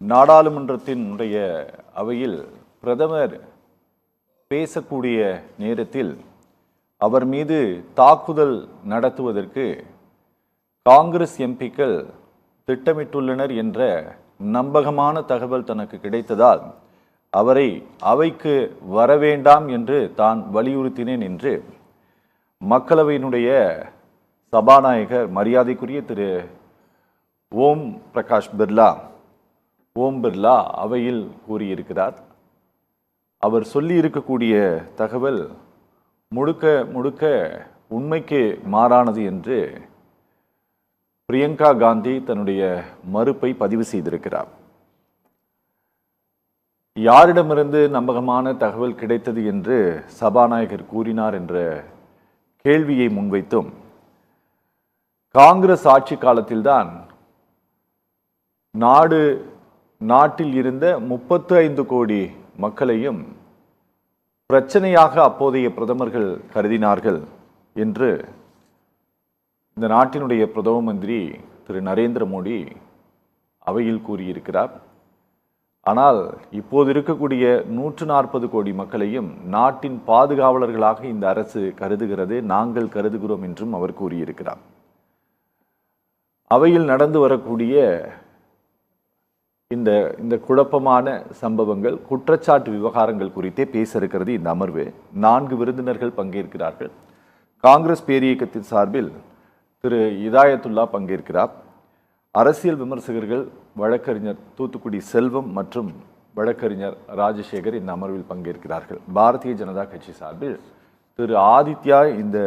நாடாளுமன்றத்தினுடைய அவையில் பிரதமர் பேசக்கூடிய நேரத்தில் அவர் மீது தாக்குதல் நடத்துவதற்கு காங்கிரஸ் எம்பிக்கள் திட்டமிட்டுள்ளனர் என்ற நம்பகமான தகவல் தனக்கு கிடைத்ததால் அவரை அவைக்கு வரவேண்டாம் என்று தான் வலியுறுத்தினேன் என்று மக்களவையினுடைய சபாநாயகர் மரியாதைக்குரிய திரு ஓம் பிர்லா அவையில் கூறியிருக்கிறார். அவர் சொல்லி இருக்கக்கூடிய தகவல் முழுக்க முழுக்க உண்மைக்கு மாறானது என்று பிரியங்கா காந்தி தன்னுடைய மறுப்பை பதிவு செய்திருக்கிறார். யாரிடமிருந்து நம்பகமான தகவல் கிடைத்தது என்று சபாநாயகர் கூறினார் என்ற கேள்வியை முன்வைத்தும் காங்கிரஸ் ஆட்சி காலத்தில்தான் நாட்டில் இருந்த 35 கோடி மக்களையும் பிரச்சனையாக அப்போதைய பிரதமர்கள் கருதினார்கள் என்று இந்த நாட்டினுடைய பிரதம மந்திரி திரு நரேந்திர மோடி அவையில் கூறியிருக்கிறார். ஆனால் இப்போது இருக்கக்கூடிய 140 கோடி மக்களையும் நாட்டின் பாதுகாவலர்களாக இந்த அரசு கருதுகிறது, நாங்கள் கருதுகிறோம் என்றும் அவர் கூறியிருக்கிறார். அவையில் நடந்து வரக்கூடிய இந்த குழப்பமான சம்பவங்கள், குற்றச்சாட்டு விவகாரங்கள் குறித்தே பேச இருக்கிறது இந்த அமர்வு. 4 விருந்தினர்கள் பங்கேற்கிறார்கள். காங்கிரஸ் பேரியக்கத்தின் சார்பில் திரு இதாயத்துல்லா பங்கேற்கிறார். அரசியல் விமர்சகர்கள் வழக்கறிஞர் தூத்துக்குடி செல்வம் மற்றும் வழக்கறிஞர் ராஜசேகர் இந்த அமர்வில் பங்கேற்கிறார்கள். பாரதிய ஜனதா கட்சி சார்பில் திரு ஆதித்யா இந்த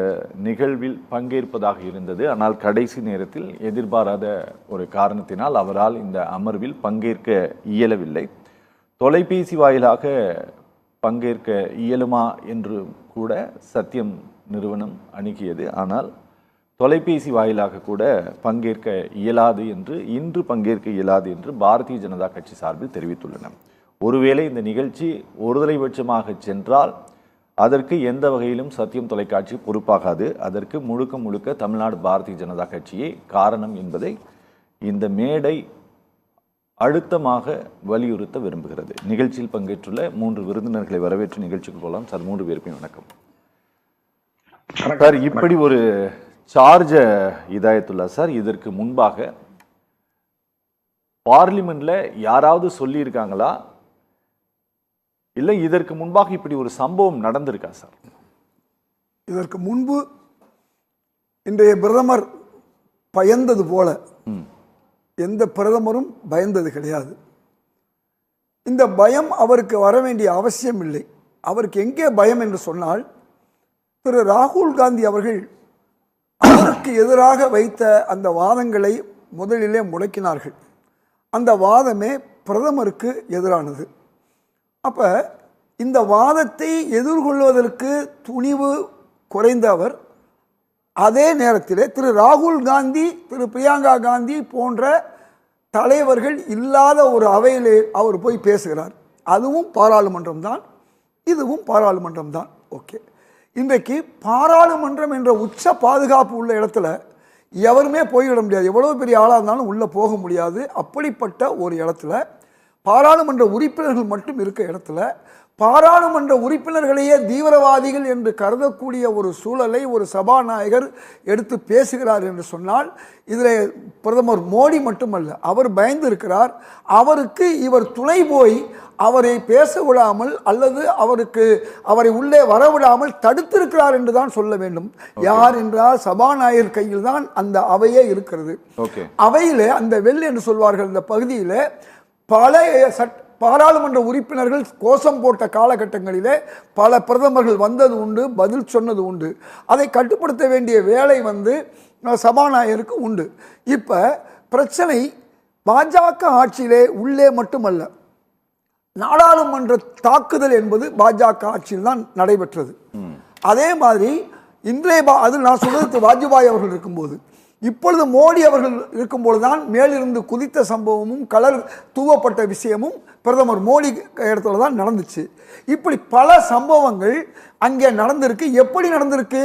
நிகழ்வில் பங்கேற்பதாக இருந்தது. ஆனால் கடைசி நேரத்தில் எதிர்பாராத ஒரு காரணத்தினால் அவரால் இந்த அமர்வில் பங்கேற்க இயலவில்லை. தொலைபேசி வாயிலாக பங்கேற்க இயலுமா என்று கூட சத்தியம் நிறுவனம் அணுகியது. ஆனால் தொலைபேசி வாயிலாக கூட பங்கேற்க இயலாது என்று, இன்று பங்கேற்க இயலாது என்று பாரதிய ஜனதா கட்சி சார்பில் தெரிவித்துள்ளனர். ஒருவேளை இந்த நிகழ்ச்சி ஒருதலைபட்சமாக சென்றால் அதற்கு எந்த வகையிலும் சத்தியம் தொலைக்காட்சி பொறுப்பாகாது. அதற்கு முழுக்க முழுக்க தமிழ்நாடு பாரதிய ஜனதா கட்சியே காரணம் என்பதை இந்த மேடை அழுத்தமாக வலியுறுத்த விரும்புகிறது. நிகழ்ச்சியில் பங்கேற்றுள்ள 3 விருந்தினர்களை வரவேற்று நிகழ்ச்சிக்கு போகலாம். சார், 3 பேருக்கும் வணக்கம். சார், இப்படி ஒரு சார்ஜ இதாயத்துல்லா சார், இதற்கு முன்பாக பார்லிமெண்ட்ல யாராவது சொல்லி இருக்காங்களா, இல்லை இதற்கு முன்பாக இப்படி ஒரு சம்பவம் நடந்திருக்கா சார்? இதற்கு முன்பு இன்றைய பிரதமர் பயந்தது போல எந்த பிரதமரும் பயந்தது கிடையாது. இந்த பயம் அவருக்கு வர வேண்டிய அவசியம் இல்லை. அவருக்கு எங்கே பயம் என்று சொன்னால், திரு ராகுல் காந்தி அவர்கள் அவருக்கு எதிராக வைத்த அந்த வாதங்களை முதலிலே முடக்கினார்கள். அந்த வாதமே பிரதமருக்கு எதிரானது. அப்போ இந்த வாதத்தை எதிர்கொள்வதற்கு துணிவு குறைந்த அவர், அதே நேரத்தில் திரு ராகுல் காந்தி, திரு பிரியங்கா காந்தி போன்ற தலைவர்கள் இல்லாத ஒரு அவையிலே அவர் போய் பேசுகிறார். அதுவும் பாராளுமன்றம் தான், இதுவும் பாராளுமன்றம் தான். ஓகே, இன்றைக்கு பாராளுமன்றம் என்ற உச்ச பாதுகாப்பு உள்ள இடத்துல எவருமே போய்விட முடியாது. எவ்வளோ பெரிய ஆளாக இருந்தாலும் உள்ளே போக முடியாது. அப்படிப்பட்ட ஒரு இடத்துல பாராளுமன்ற உறுப்பினர்கள் மட்டும் இருக்க இடத்துல பாராளுமன்ற உறுப்பினர்களையே தீவிரவாதிகள் என்று கருதக்கூடிய ஒரு சூழலை ஒரு சபாநாயகர் எடுத்து பேசுகிறார் என்று சொன்னால், இதில் பிரதமர் மோடி மட்டுமல்ல, அவர் பயந்து இருக்கிறார். அவருக்கு இவர் துணை போய் அவரை பேச விடாமல் அல்லது அவரை உள்ளே வரவிடாமல் தடுத்திருக்கிறார் என்று தான் சொல்ல வேண்டும். யார் என்றால் சபாநாயகர் கையில் தான் அந்த அவையே இருக்கிறது. அவையிலே அந்த வெள்ளை என்று சொல்வார்கள், இந்த பகுதியில் பல பாராளுமன்ற உறுப்பினர்கள் கோஷம் போட்ட காலகட்டங்களிலே பல பிரதமர்கள் வந்தது உண்டு, பதில் சொன்னது உண்டு. அதை கட்டுப்படுத்த வேண்டிய வேலை சபாநாயகருக்கு உண்டு. இப்போ பிரச்சனை பாஜக ஆட்சியிலே உள்ளே மட்டுமல்ல, நாடாளுமன்ற தாக்குதல் என்பது பாஜக ஆட்சியில் தான் நடைபெற்றது. அதே மாதிரி இன்றைய அதில் நான் சொல்றது வாஜ்பாய் அவர்கள் இருக்கும்போது, இப்பொழுது மோடி அவர்கள் இருக்கும்போதுதான் மேலிருந்து குதித்த சம்பவமும் கலர் தூவப்பட்ட விஷயமும் பிரதமர் மோடி இடத்துல தான் நடந்துச்சு. இப்படி பல சம்பவங்கள் அங்கே நடந்திருக்கு. எப்படி நடந்திருக்கு?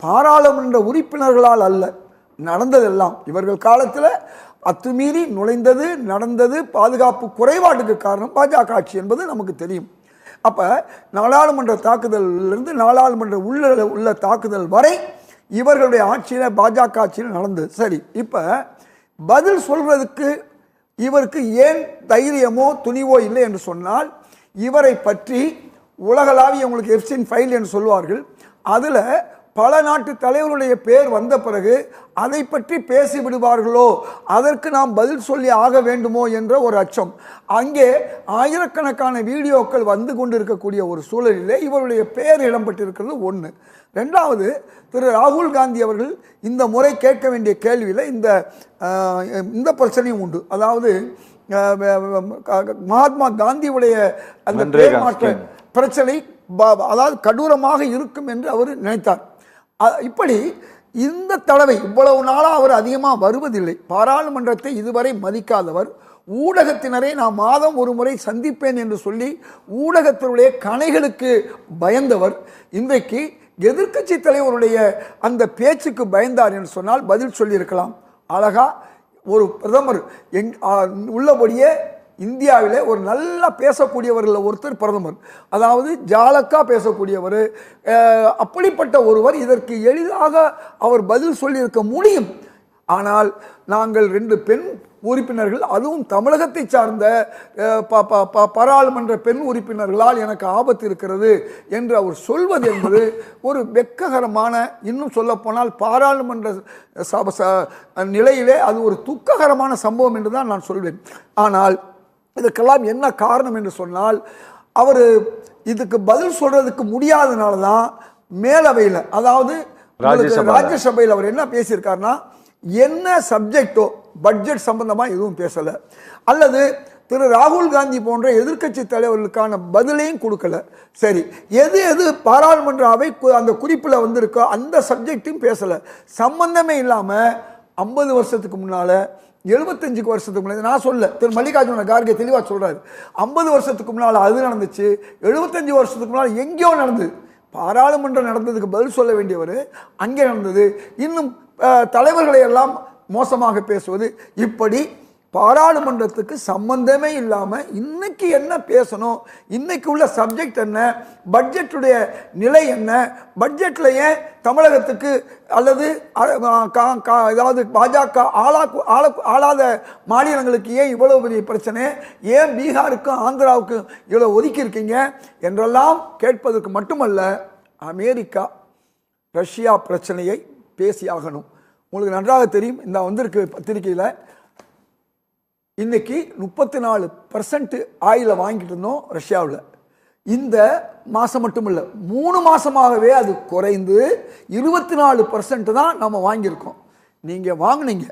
பாராளுமன்ற உறுப்பினர்களால் அல்ல, நடந்ததெல்லாம் இவர்கள் காலத்தில் அத்துமீறி நுழைந்தது, நடந்தது, பாதுகாப்பு குறைபாட்டுக்கு காரணம் பாஜக ஆட்சி என்பது நமக்கு தெரியும். அப்ப நாடாளுமன்ற தாக்குதலிலிருந்து நாடாளுமன்ற உள்ள தாக்குதல் வரை இவர்களுடைய ஆட்சியில், பாஜக ஆட்சியில் நடந்தது. சரி, இப்ப பதில் சொல்றதுக்கு இவருக்கு ஏன் தைரியமோ துணிவோ இல்லை என்று சொன்னால், இவரை பற்றி உலகளாவிய உங்களுக்கு எப்ஸ்டைன் ஃபைல் என்று சொல்வார்கள், அதுல பல நாட்டு தலைவருடைய பேர் வந்த பிறகு அதை பற்றி பேசி விடுவார்களோ, அதற்கு நாம் பதில் சொல்லி ஆக வேண்டுமோ என்ற ஒரு அச்சம். அங்கே ஆயிரக்கணக்கான வீடியோக்கள் வந்து கொண்டிருக்கக்கூடிய ஒரு சூழலிலே இவருடைய பெயர் இடம்பெற்றிருக்கிறது ஒன்று. ரெண்டாவது, திரு ராகுல் காந்தி அவர்கள் இந்த முறை கேட்க வேண்டிய கேள்வியில் இந்த பிரச்சனையும் உண்டு. அதாவது மகாத்மா காந்தியுடைய அந்த பெயர் மாற்ற பிரச்சனை அதாவது கடூரமாக இருக்கும் என்று அவர் நினைத்தார். இப்படி இந்த தடவை இவ்வளவு நாளாக அவர் அதிகமாக வருவதில்லை. பாராளுமன்றத்தை இதுவரை மதிக்காதவர், ஊடகத்தினரை நான் மாதம் ஒரு முறை சந்திப்பேன் என்று சொல்லி ஊடகத்தினுடைய கணைகளுக்கு பயந்தவர், இன்றைக்கு எதிர்க்கட்சி தலைவருடைய அந்த பேச்சுக்கு பயந்தார் என்று சொன்னால் பதில் சொல்லியிருக்கலாம். அழகா ஒரு பிரதமர் உள்ளபடியே இந்தியாவிலே ஒரு நல்லா பேசக்கூடியவர்கள் ஒருத்தர் பிரதமர், அதாவது ஜாலக்கா பேசக்கூடியவர். அப்படிப்பட்ட ஒருவர் இதற்கு எளிதாக அவர் பதில் சொல்லியிருக்க முடியும். ஆனால் நாங்கள் 2 பெண் உறுப்பினர்கள், அதுவும் தமிழகத்தை சார்ந்த பாராளுமன்ற பெண் உறுப்பினர்களால் எனக்கு ஆபத்து இருக்கிறது என்று அவர் சொல்வது என்பது ஒரு வெட்ககரமான, இன்னும் சொல்ல போனால் பாராளுமன்ற நிலையிலே அது ஒரு துக்ககரமான சம்பவம் என்று தான் நான் சொல்வேன். ஆனால் இதுக்கெல்லாம் என்ன காரணம் என்று சொன்னால், அவர் இதுக்கு பதில் சொல்றதுக்கு முடியாதனால தான் மேலவையில், அதாவது ராஜ்யசபையில் அவர் என்ன பேசியிருக்காருன்னா, என்ன சப்ஜெக்டோ பட்ஜெட் சம்பந்தமா எதுவும் பேசல, அல்லது திரு ராகுல் காந்தி போன்ற எதிர்க்கட்சி தலைவர்களுக்கான பதிலையும் கொடுக்கல. சரி, எது பாராளுமன்ற அவை அந்த குறிப்பில் வந்திருக்கோ அந்த சப்ஜெக்டையும் பேசல. சம்பந்தமே இல்லாம 50 வருஷத்துக்கு முன்னால, 75 வருஷத்துக்கு முன்னாடி, நான் சொல்ல திரு மல்லிகார்ஜுன கார்கே தெளிவா சொல்றாரு, 50 வருஷத்துக்கு முன்னால அது நடந்துச்சு, 75 வருஷத்துக்கு முன்னால எங்கேயோ நடந்தது. பாராளுமன்றம் நடந்ததுக்கு பதில் சொல்ல வேண்டியவர் அங்கே நடந்தது. இன்னும் தலைவர்களை எல்லாம் மோசமாக பேசுவது, இப்படி பாராளுமன்றத்துக்கு சம்பந்தமே இல்லாம இன்னைக்கு என்ன பேசணும், இன்னைக்கு உள்ள சப்ஜெக்ட் என்ன, பட்ஜெட்டுடைய நிலை என்ன, பட்ஜெட்ல ஏன் தமிழகத்துக்கு அல்லது ஏதாவது பாஜக ஆளாத மாநிலங்களுக்கு ஏன் இவ்வளவு பெரிய பிரச்சனை, ஏன் பீகாருக்கும் ஆந்திராவுக்கும் இவ்வளவு ஒதுக்கி இருக்கீங்க என்றெல்லாம் கேட்பதற்கு மட்டுமல்ல, அமெரிக்கா ரஷ்யா பிரச்சனையை பேசியாகணும். உங்களுக்கு நன்றாக தெரியும், இந்த வந்திருக்கு பத்திரிகையில், இன்னைக்கு 34% ஆயில வாங்கிட்டு இருந்தோம் ரஷ்யாவில். இந்த மாதம் மட்டும் இல்லை, 3 மாதமாகவே அது குறைந்து 24% தான் நம்ம வாங்கியிருக்கோம். நீங்கள் வாங்கினீங்க,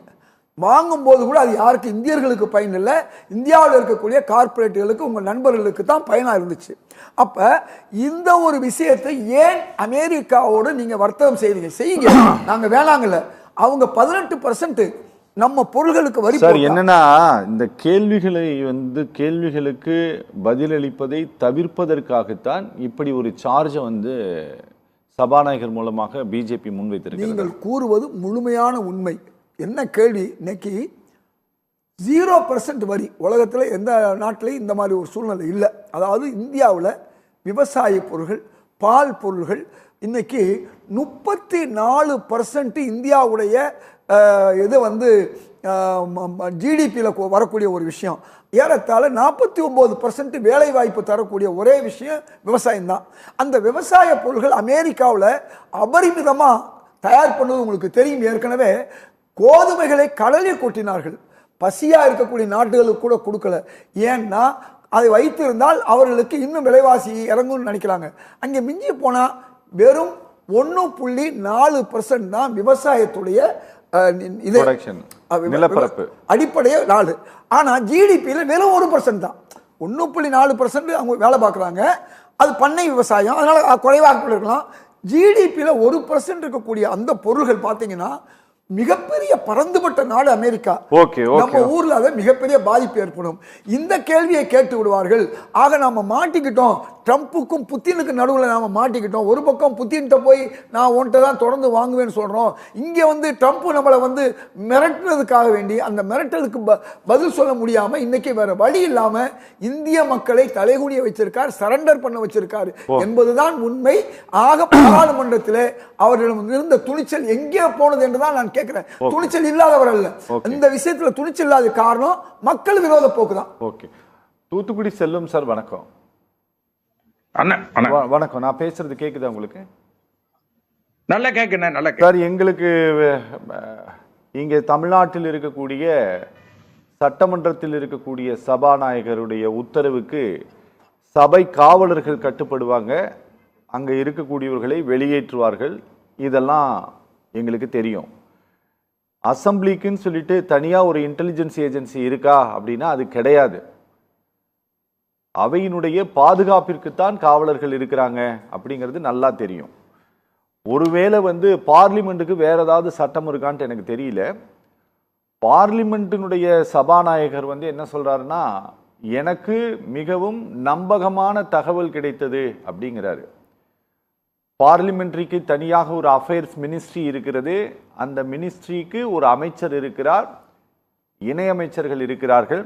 வாங்கும்போது கூட அது யாருக்கு, இந்தியர்களுக்கு பயன் இல்லை, இந்தியாவில் இருக்கக்கூடிய கார்பரேட்டுகளுக்கு, உங்கள் நண்பர்களுக்கு தான் பயனாக இருந்துச்சு. அப்போ இந்த ஒரு விஷயத்தை ஏன் அமெரிக்காவோடு நீங்கள் வர்த்தகம் செய்யுங்க, நாங்கள் வேணாங்கல்ல. அவங்க 18% நம்ம பொருள்களுக்கு வரி. சார், என்னன்னா இந்த கேள்விகளுக்கு பதிலளிப்பதை தவிர்ப்பதற்காகத்தான் இப்படி ஒரு சார்ஜை சபாநாயகர் மூலமாக பிஜேபி முன்வைத்திருக்கிறது. நீங்கள் கூறுவது முழுமையான உண்மை. என்ன கேள்வி, இன்னைக்கு 0% வரி உலகத்தில் எந்த நாட்டிலையும் இந்த மாதிரி ஒரு சூழ்நிலை இல்லை. அதாவது இந்தியாவில் விவசாய பொருள்கள், பால் பொருள்கள் இன்னைக்கு 34% இந்தியாவுடைய இது ஜிடிபியில் வரக்கூடிய ஒரு விஷயம். ஏறத்தாழ 49% வேலை வாய்ப்பு தரக்கூடிய ஒரே விஷயம் விவசாயம் தான். அந்த விவசாய பொருள்கள் அமெரிக்காவில் அபரிமிதமாக தயார் பண்ணுவது உங்களுக்கு தெரியும். ஏற்கனவே கோதுமைகளை கடலில் கொட்டினார்கள், பசியா இருக்கக்கூடிய நாடுகளுக்கு கூட கொடுக்கல. ஏன்னா அதை வைத்திருந்தால் அவர்களுக்கு இன்னும் விலைவாசி இறங்கும்னு நினைக்கிறாங்க. அங்கே மிஞ்சி போனால் வெறும் 1.4% தான் விவசாயத்துடைய அடிப்படையே 4. ஆனா ஜிடிபியில வெறும் 1% தான், 1.4% அவங்க வேலை பார்க்குறாங்க. அது பண்ணை விவசாயம், அதனால குறைவாக இருக்கலாம். ஜிடிபியில 1% இருக்கக்கூடிய அந்த பொருள்கள் பார்த்தீங்கன்னா மிகப்பெரிய பறந்துபட்ட நாடு அமெரிக்கா. ஓகே, நம்ம ஊர்ல அதை மிகப்பெரிய பாதிப்பு ஏற்படும். இந்த கேள்வியை கேட்டு விடுவார்கள். ஆக நாம மாட்டிக்கிட்டோம், ட்ரம்ப்புக்கும் புத்தினுக்கு நடுவில் நாம மாட்டிக்கிட்டோம். ஒரு பக்கம் புத்தின்ட்ட போய் நான் உன்கிட்ட தான் தொடர்ந்து வாங்குவேன்னு சொல்றோம், இங்க வந்து ட்ரம்ப் நம்மளை வந்து மிரட்டுறதுக்காக வேண்டி அந்த மிரட்டலுக்கு பதில் சொல்ல முடியாம இன்னைக்கு வேற வழி இல்லாம இந்திய மக்களை தலைகுனிய வச்சிருக்கார், சரண்டர் பண்ண வச்சிருக்காரு என்பதுதான் உண்மை. ஆக பாராளுமன்றத்தில் அவர்களிடம் இருந்த துணிச்சல் எங்கே போனது என்றுதான் நான் கேட்கிறேன். துணிச்சல் இல்லாதவர் அல்ல, இந்த விஷயத்துல துணிச்சல் இல்லாத காரணம் மக்கள் விரோத போக்குதான். ஓகே, தூத்துக்குடி செல்லும் சார் வணக்கம். வணக்கம், நான் பேசுறது கேக்குதா உங்களுக்கு? நல்லா கேக்குறேன். நல்லா சார், எங்களுக்கு இங்கே தமிழ்நாட்டில் இருக்கக்கூடிய சட்டமன்றத்தில் இருக்கக்கூடிய சபாநாயகருடைய உத்தரவுக்கு சபை காவலர்கள் கட்டுப்படுவாங்க, அங்க இருக்கக்கூடியவர்களை வெளியேற்றுவார்கள், இதெல்லாம் எங்களுக்கு தெரியும். அசம்பிளிக்குன்னு சொல்லிட்டு தனியா ஒரு இன்டெலிஜென்ஸ் ஏஜென்சி இருக்கா அப்படின்னா அது கிடையாது. அவையினுடைய பாதுகாப்பிற்குத்தான் காவலர்கள் இருக்கிறாங்க அப்படிங்கிறது நல்லா தெரியும். ஒருவேளை வந்து பார்லிமெண்ட்டுக்கு வேற ஏதாவது சட்டம் இருக்கான்ட்டு எனக்கு தெரியல. பார்லிமெண்ட்டினுடைய சபாநாயகர் வந்து என்ன சொல்றாருன்னா, எனக்கு மிகவும் நம்பகமான தகவல் கிடைத்தது அப்படிங்கிறாரு. பார்லிமெண்ட்ரிக்கு தனியாக ஒரு அஃபேர்ஸ் மினிஸ்ட்ரி இருக்கிறது, அந்த மினிஸ்ட்ரிக்கு ஒரு அமைச்சர் இருக்கிறார், இணையமைச்சர்கள் இருக்கிறார்கள்.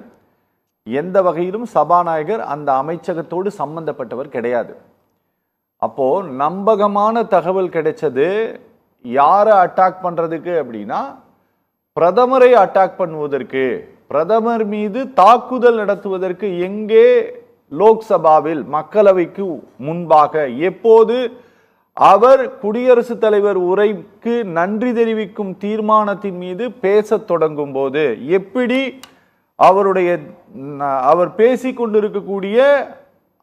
எந்த வகையிலும் சபாநாயகர் அந்த அமைச்சகத்தோடு சம்பந்தப்பட்டவர் கிடையாது. அப்போ நம்பகமான தகவல் கிடைச்சது யாரை அட்டாக் பண்றதுக்கு அப்படின்னா, பிரதமரை அட்டாக் பண்ணுவதற்கு, பிரதமர் மீது தாக்குதல் நடத்துவதற்கு. எங்கே? லோக்சபாவில், மக்களவைக்கு முன்பாக. எப்போது? அவர் குடியரசுத் தலைவர் உரைக்கு நன்றி தெரிவிக்கும் தீர்மானத்தின் மீது பேச தொடங்கும் போது. எப்படி? அவர் பேசிக் கொண்டிருக்கக்கூடிய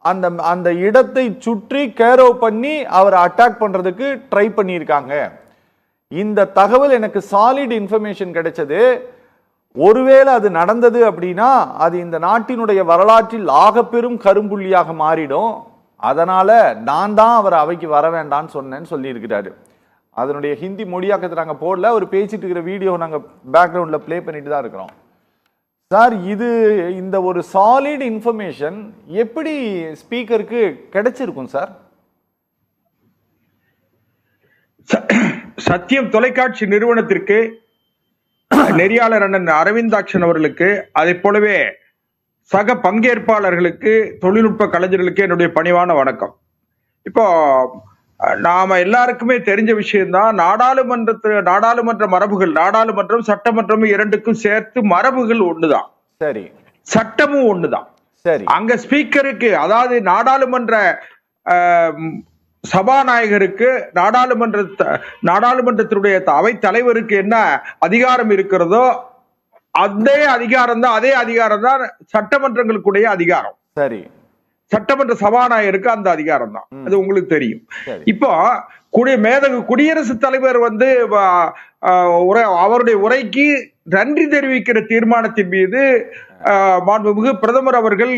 அந்த இடத்தை சுற்றி கேரோ பண்ணி அவரை அட்டாக் பண்றதுக்கு ட்ரை பண்ணியிருக்காங்க. இந்த தகவல் எனக்கு சாலிட் இன்ஃபர்மேஷன் கிடைச்சது. ஒருவேளை அது நடந்தது அப்படின்னா அது இந்த நாட்டினுடைய வரலாற்றில் ஆகப்பெரும் கரும்புள்ளியாக மாறிடும். அதனால நான் தான் அவர் அவைக்கு வர வேண்டான்னு சொன்னேன்னு சொல்லியிருக்கிறாரு. அதனுடைய ஹிந்தி மொழியாக்கத்தை நாங்கள் போடல, அவர் பேசிட்டு இருக்கிற வீடியோ நாங்கள் பேக்ரவுண்ட்ல பிளே பண்ணிட்டு தான் இருக்கிறோம். சார், இது இந்த ஒரு சாலிட் இன்ஃபர்மேஷன் எப்படி ஸ்பீக்கருக்கு கிடைச்சிருக்கும் சார்? சத்தியம் தொலைக்காட்சி நிறுவனத்திற்கு, நெறியாளர் அண்ணன் அரவிந்தாக்ஷன் அவர்களுக்கு, அதை போலவே சக பங்கேற்பாளர்களுக்கு, தொழில்நுட்ப கலைஞர்களுக்கு என்னுடைய பணிவான வணக்கம். இப்போ நாம எல்லாருக்குமே தெரிஞ்ச விஷயம்தான், நாடாளுமன்ற மரபுகள், நாடாளுமன்றம் சட்டமன்றம் இரண்டுக்கும் சேர்த்து மரபுகள் ஒண்ணுதான். சரி. சட்டமும் ஒண்ணுதான். சரி. அங்க ஸ்பீக்கருக்கு, அதாவது நாடாளுமன்ற சபாநாயகருக்கு, நாடாளுமன்றத்தினுடைய அவை தலைவருக்கு என்ன அதிகாரம் இருக்கிறதோ அதே அதிகாரம் தான் சட்டமன்றங்களுக்குடைய அதிகாரம். சரி. சட்டமன்ற சபாநாயகருக்கு அந்த அதிகாரம் தான், அது உங்களுக்கு தெரியும். இப்போ குடியரசுத் தலைவர் வந்து அவருடைய உரைக்கு நன்றி தெரிவிக்கிற தீர்மானத்தின் மீது மாண்புமிகு பிரதமர் அவர்கள்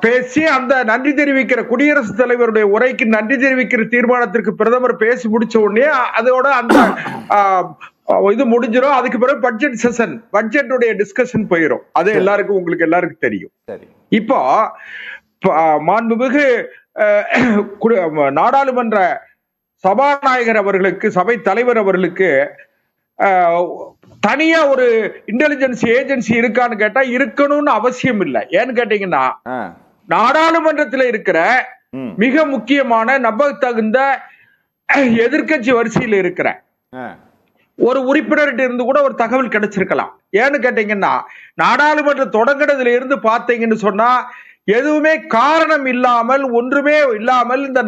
பேசி, அந்த நன்றி தெரிவிக்கிற குடியரசுத் தலைவருடைய உரைக்கு நன்றி தெரிவிக்கிற தீர்மானத்திற்கு பிரதமர் பேசி முடிச்ச உடனே அதோட அந்த இது முடிஞ்சிடும். அதுக்கு பிறகு பட்ஜெட் செஷன், பட்ஜெட்டுடைய டிஸ்கஷன் போயிடும். அது எல்லாருக்கும், உங்களுக்கு எல்லாருக்கும் தெரியும். இப்போ மாண்புமிகு நாடாளுமன்ற சபாநாயகர் அவர்களுக்கு, சபை தலைவர் அவர்களுக்கு தனியா ஒரு இன்டெலிஜென்ஸ் ஏஜென்சி இருக்கான்னு கேட்டா இருக்கணும்னு அவசியம் இல்லை. ஏன்னு கேட்டீங்கன்னா, நாடாளுமன்றத்தில் இருக்கிற மிக முக்கியமான நம்பத்தகுந்த எதிர்கட்சி வரிசையில் இருக்கிற ஒரு உறுப்பினர்கிட்ட இருந்து கூட ஒரு தகவல் கிடைச்சிருக்கலாம். ஏன்னு கேட்டீங்கன்னா, நாடாளுமன்றம் தொடங்கினதுல இருந்து பாத்தீங்கன்னு சொன்னா எதுவுமே காரணம் இல்லாமல், ஒன்றுமே இல்லாமல் இந்த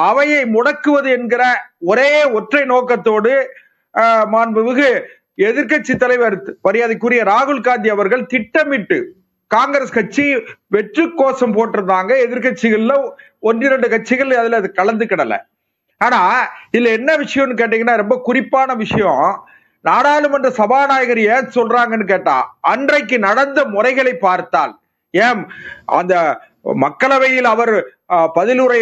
அவையை முடக்குவது என்கிற ஒரே ஒற்றை நோக்கத்தோடு மாண்புமிகு எதிர்கட்சி தலைவர் மரியாதைக்குரிய ராகுல் காந்தி அவர்கள் திட்டமிட்டு, காங்கிரஸ் கட்சி வெற்று கோஷம் போட்டிருந்தாங்க, எதிர்கட்சிகள்ல 1-2 கட்சிகள் அதுல அது கலந்துக்கிடல. ஆனா இதுல என்ன விஷயம்னு கேட்டீங்கன்னா, ரொம்ப குறிப்பான விஷயம், நாடாளுமன்ற சபாநாயகர் ஏன் சொல்றாங்கன்னு கேட்டா, அன்றைக்கு நடந்த முறைகளை பார்த்தால், ஏன் அந்த மக்களவையில் அவர் பதிலுரை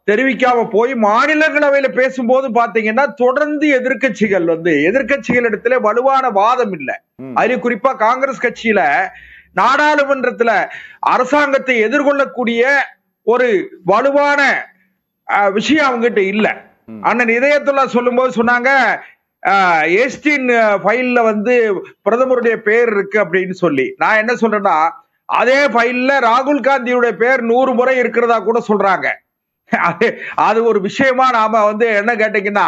தெரிவிக்காம போய் மாநிலங்களவையில பேசும்போது பாத்தீங்கன்னா தொடர்ந்து எதிர்க்கட்சிகள் இடத்துல வலுவான வாதம் இல்லை. அதுல குறிப்பா காங்கிரஸ் கட்சியில நாடாளுமன்றத்துல அரசாங்கத்தை எதிர்கொள்ளக்கூடிய ஒரு வலுவான விஷயம் அவங்ககிட்ட இல்ல. அண்ணன் இதயத்துல்லா சொல்லும் போது சொன்னாங்க, எஸ்டின் ஃபைல்ல பிரதமருடைய பேர் இருக்கு அப்படின்னு சொல்லி. நான் என்ன சொல்றேன்னா, அதே ஃபைல்ல ராகுல் காந்தியுடைய பேர் 100 முறை இருக்கிறதா கூட சொல்றாங்க. அது ஒரு விஷயமா நாம என்ன கேட்டீங்கன்னா,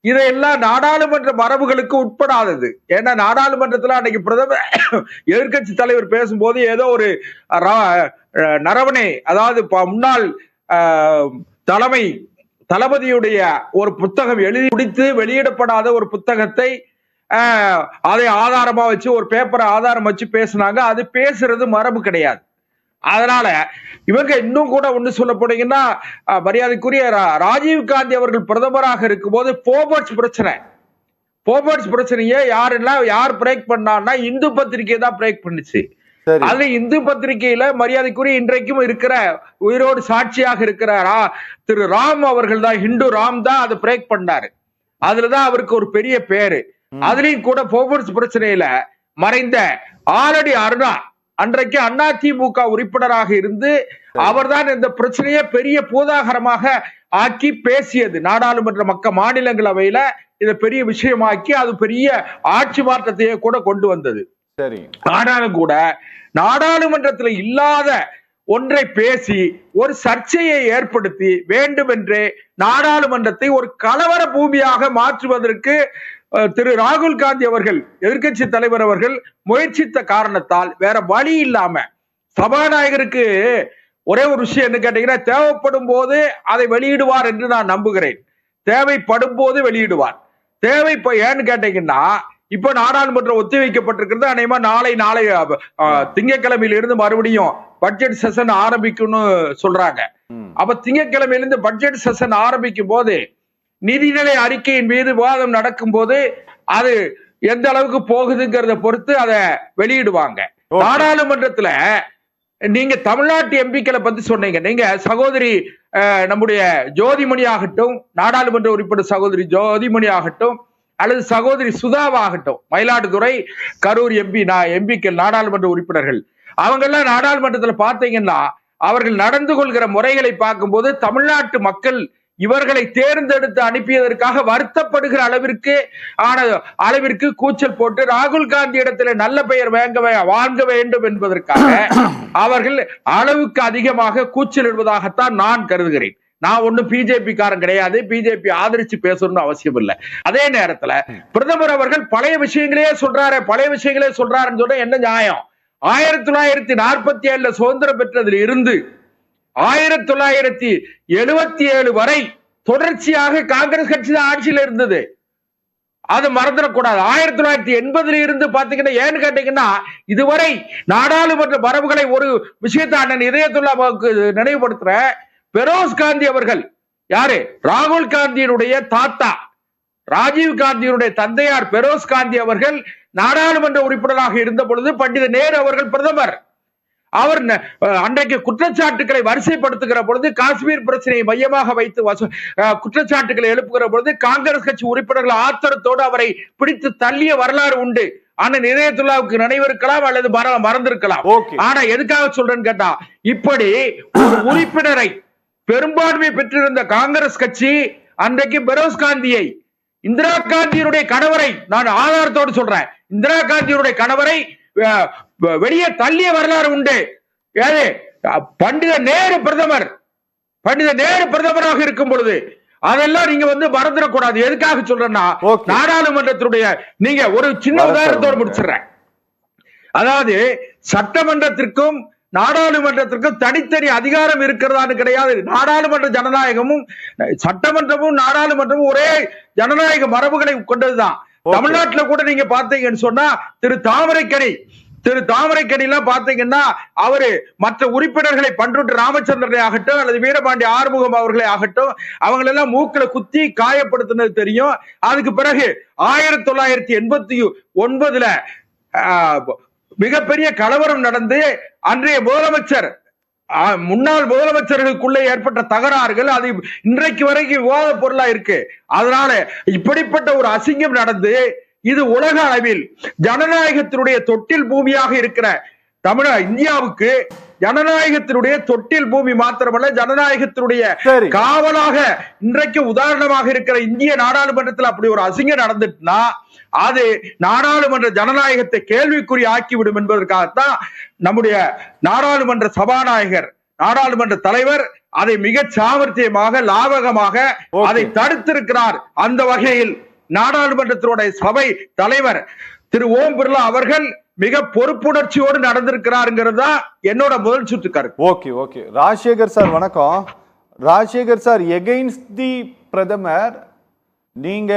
இதையெல்லாம் நாடாளுமன்ற மரபுகளுக்கு உட்படாதது. ஏன்னா நாடாளுமன்றத்துல அன்னைக்கு பிரதமர் எதிர்கட்சி தலைவர் பேசும்போது ஏதோ ஒரு நரவணை, அதாவது முன்னாள் தளபதியுடைய ஒரு புத்தகம் எழுதி முடித்து வெளியிடப்படாத ஒரு புத்தகத்தை அதை ஆதாரமா வச்சு ஒரு பேப்பரை ஆதாரம் வச்சு பேசினாங்க. அது பேசுறது மரபு கிடையாது. அதனால இவங்க இன்னும் கூட ஒண்ணு சொல்ல போனீங்கன்னா, மரியாதைக்குரிய ராஜீவ் காந்தி அவர்கள் பிரதமராக இருக்கும் போது போபர்ட்ஸ் பிரச்சனையை யார் பிரேக் பண்ணான்னா இந்து பத்திரிகை தான் பிரேக் பண்ணுச்சு. அதுல இந்து பத்திரிகையில மரியாதைக்குரிய இன்றைக்கும் இருக்கிற உயிரோடு சாட்சியாக இருக்கிற திரு ராம் அவர்கள் தான், ஹிந்து ராம் தான் அதை பிரேக் பண்ணாரு. அதுலதான் அவருக்கு ஒரு பெரிய பேரு. அதுலயும் கூட போபர்ட்ஸ் பிரச்சனையில மறைந்த ஆலடி அருணா அன்றைக்கு அதிமுக உறுப்பினராக இருந்து அவர்தான் இந்த பிரச்சனையை பெரிய பூதாகரமாக ஆக்கி பேசியது. நாடாளுமன்ற மாநிலங்களவையில இதை பெரிய விஷயமாக்கி அது பெரிய ஆட்சி மாற்றத்தையே கூட கொண்டு வந்தது. சரி, ஆனாலும் கூட நாடாளுமன்றத்தில் இல்லாத ஒன்றை பேசி ஒரு சர்ச்சையை ஏற்படுத்தி வேண்டுமென்றே நாடாளுமன்றத்தை ஒரு கலவர பூமியாக மாற்றுவதற்கு திரு ராகுல் காந்தி அவர்கள், எதிர்கட்சி தலைவர் அவர்கள் முயற்சித்த காரணத்தால் வேற வழி இல்லாம சபாநாயகருக்கு ஒரே ஒரு விஷயம் என்ன கேட்டீங்கன்னா, தேவைப்படும் போது அதை வெளியிடுவார் என்று நான் நம்புகிறேன். தேவைப்படும் போது வெளியிடுவார். ஏன்னு கேட்டீங்கன்னா, இப்ப நாடாளுமன்றம் ஒத்தி வைக்கப்பட்டிருக்கிறது. அநேகமா நாளை திங்கட்கிழமையிலிருந்து மறுபடியும் பட்ஜெட் செஷன் ஆரம்பிக்கும்னு சொல்றாங்க. அப்ப திங்கட்கிழமையிலிருந்து பட்ஜெட் செஷன் ஆரம்பிக்கும் போது நிதிநிலை அறிக்கையின் மீது விவாதம் நடக்கும் போது அது எந்த அளவுக்கு போகுதுங்கிறத பொறுத்து அதை வெளியிடுவாங்க. நாடாளுமன்றத்துல நீங்க தமிழ்நாட்டு எம்பிக்களை பத்தி சொன்னீங்க. நீங்க சகோதரி நம்முடைய ஜோதிமணி ஆகட்டும், நாடாளுமன்ற உறுப்பினர் சகோதரி ஜோதிமணி ஆகட்டும், அல்லது சகோதரி சுதாவாகட்டும், மயிலாடுதுறை கரூர் எம்பிக்கள் நாடாளுமன்ற உறுப்பினர்கள், அவங்க எல்லாம் நாடாளுமன்றத்தில் பார்த்தீங்கன்னா அவர்கள் நடந்து கொள்கிற முறைகளை பார்க்கும்போது தமிழ்நாட்டு மக்கள் இவர்களை தேர்ந்தெடுத்து அனுப்பியதற்காக வருத்தப்படுகிற அளவிற்கு கூச்சல் போட்டு ராகுல் காந்தி இடத்துல நல்ல பெயர் வாங்க வேண்டும் என்பதற்காக அவர்கள் அளவுக்கு அதிகமாக கூச்சல் இடுவதாகத்தான் நான் கருதுகிறேன். நான் ஒன்னும் பிஜேபி காரன் கிடையாது, பிஜேபி ஆதரிச்சு பேசணும்னு அவசியம் இல்லை. அதே நேரத்துல பிரதமர் அவர்கள் பழைய விஷயங்களே சொல்றாருன்னு சொன்னா என்ன நியாயம்? 1947 சுதந்திரம் பெற்றதில் இருந்து 1977 வரை தொடர்ச்சியாக காங்கிரஸ் கட்சி தான் ஆட்சியில் இருந்தது. அது மறந்துடக்கூடாது. 1980 இருந்து பாத்தீங்கன்னா, ஏன்னு கேட்டீங்கன்னா இதுவரை நாடாளுமன்ற மரபுகளை ஒரு விஷயத்தை அண்ணன் இதயத்துல்லாவுக்கு நினைவுபடுத்துற, பெரோஸ் காந்தி அவர்கள் யாரு? ராகுல் காந்தியினுடைய தாத்தா, ராஜீவ் காந்தியினுடைய தந்தையார் பெரோஸ் காந்தி அவர்கள் நாடாளுமன்ற உறுப்பினராக இருந்த பொழுது பண்டித நேரு அவர்கள் பிரதமர். அவர் அன்றைக்கு குற்றச்சாட்டுகளை வரிசைப்படுத்துகிற பொழுது, காஷ்மீர் பிரச்சனையை மையமாக வைத்து குற்றச்சாட்டுகளை எழுப்புகிற பொழுது காங்கிரஸ் கட்சி உறுப்பினர்கள் ஆத்திரத்தோடு அவரை பிடித்து தள்ளிய வரலாறு உண்டு. அண்ணன் இதயத்துல்லாவுக்கு நினைவிருக்கலாம் அல்லது மறந்திருக்கலாம். ஆனா எதுக்காக சொல்றேன்னு கேட்டா, இப்படி ஒரு உறுப்பினரை பெரும்பான்மை பெற்றிருந்த காங்கிரஸ் கட்சி அன்றைக்கு பெரோஸ் காந்தியை, இந்திரா காந்தியினுடைய கணவரை, நான் ஆதாரத்தோடு சொல்றேன், இந்திரா காந்தியினுடைய கணவரை வெளியே தள்ளிய வரலாறு உண்டு. பண்டித நேரு பிரதமராக இருக்கும் பொழுது அதெல்லாம் நீங்க மறந்துடக்கூடாது. எதுக்காக சொல்றேன்னா, நாடாளுமன்றத்தினுடைய நீங்க ஒரு சின்ன உதாரணத்தோடு முடிச்சிடுறேன். அதாவது சட்டமன்றத்திற்கும் நாடாளுமன்றத்திற்கும் தனித்தனி அதிகாரம் இருக்கிறதான்னு கிடையாது. நாடாளுமன்ற ஜனநாயகமும் சட்டமன்றமும் நாடாளுமன்றமும் ஒரே ஜனநாயக மரபுகளை கொண்டதுதான். தமிழ்நாட்டுல கூட நீங்க பாத்தீங்கன்னு சொன்னா திரு தாமரைக்கணி எல்லாம் பாத்தீங்கன்னா அவரு மற்ற உறுப்பினர்களை பண்ருட்டு ராமச்சந்திரனை ஆகட்டும் அல்லது வீரபாண்டி ஆறுமுகம் அவர்களை ஆகட்டும் அவங்களெல்லாம் மூக்கில குத்தி காயப்படுத்தினது தெரியும். அதுக்கு பிறகு 1989 மிகப்பெரிய கலவரம் நடந்து அன்றைய முதலமைச்சர் முன்னாள் முதலமைச்சர்களுக்குள்ளே ஏற்பட்ட தகராறுகள் அது இன்றைக்கு வரைக்கும் விவாத பொருளா இருக்கு. அதனால இப்படிப்பட்ட ஒரு அசிங்கம் நடந்து இது உலக அளவில் ஜனநாயகத்தினுடைய தொட்டில் பூமியாக இருக்கிற இந்தியாவுக்கு ஜனநாயகத்தினுடைய தொட்டில் பூமி மாத்திரமல்ல, ஜனநாயகத்தினுடைய காவலாக இன்றைக்கு உதாரணமாக இருக்கிற இந்திய நாடாளுமன்றத்தில் அப்படி ஒரு அசிங்கம் நடந்துட்டுனா அது நாடாளுமன்ற ஜனநாயகத்தை கேள்விக்குறி ஆக்கிவிடும் என்பதற்காகத்தான் நம்முடைய நாடாளுமன்ற சபாநாயகர், நாடாளுமன்ற தலைவர் அதை மிக சாமர்த்தியமாக லாபகமாக அதை தடுத்திருக்கிறார். அந்த வகையில் நாடாளுமன்றத்தினுடைய சபை தலைவர் திரு ஓம் பிர்லா அவர்கள் மிக பொறுப்புணர்ச்சியோடு நடந்திருக்கிறாருங்கிறது தான் என்னோட முதல் சுற்று கருத்து. ஓகே ஓகே ராஜசேகர் சார் வணக்கம். ராஜசேகர் சார், எகெயின்ஸ்ட் தி பிரதமர் நீங்க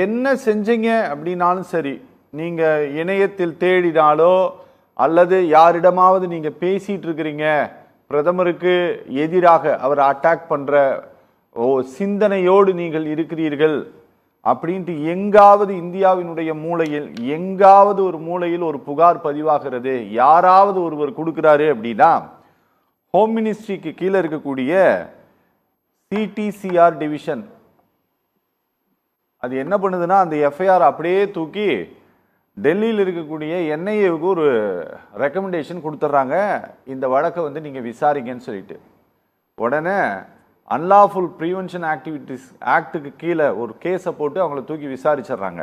என்ன செஞ்சீங்க அப்படின்னாலும் சரி, நீங்க இணையத்தில் தேடினாலோ அல்லது யாரிடமாவது நீங்க பேசிட்டு இருக்கிறீங்க, பிரதமருக்கு எதிராக அவர் அட்டாக் பண்ற சிந்தனையோடு நீங்கள் இருக்கிறீர்கள் அப்படின்ட்டு எங்காவது இந்தியாவினுடைய மூலையில் எங்காவது ஒரு மூலையில் ஒரு புகார் பதிவாகிறது, யாராவது ஒருவர் கொடுக்கிறாரு அப்படின்னா ஹோம் மினிஸ்ட்ரிக்கு கீழே இருக்கக்கூடிய சிடிசிஆர் டிவிஷன் அது என்ன பண்ணுதுன்னா அந்த எஃப்ஐஆர் அப்படியே தூக்கி டெல்லியில் இருக்கக்கூடிய என்ஐஏவுக்கு ஒரு ரெக்கமெண்டேஷன் கொடுத்துட்றாங்க, இந்த வழக்கை வந்து நீங்கள் விசாரிங்கன்னு சொல்லிட்டு. உடனே அன்லாஃபுல் ப்ரிவென்ஷன் ஆக்டிவிட்டிஸ் ஆக்டுக்கு கீழே ஒரு கேஸை போட்டு அவங்கள தூக்கி விசாரிச்சிட்றாங்க.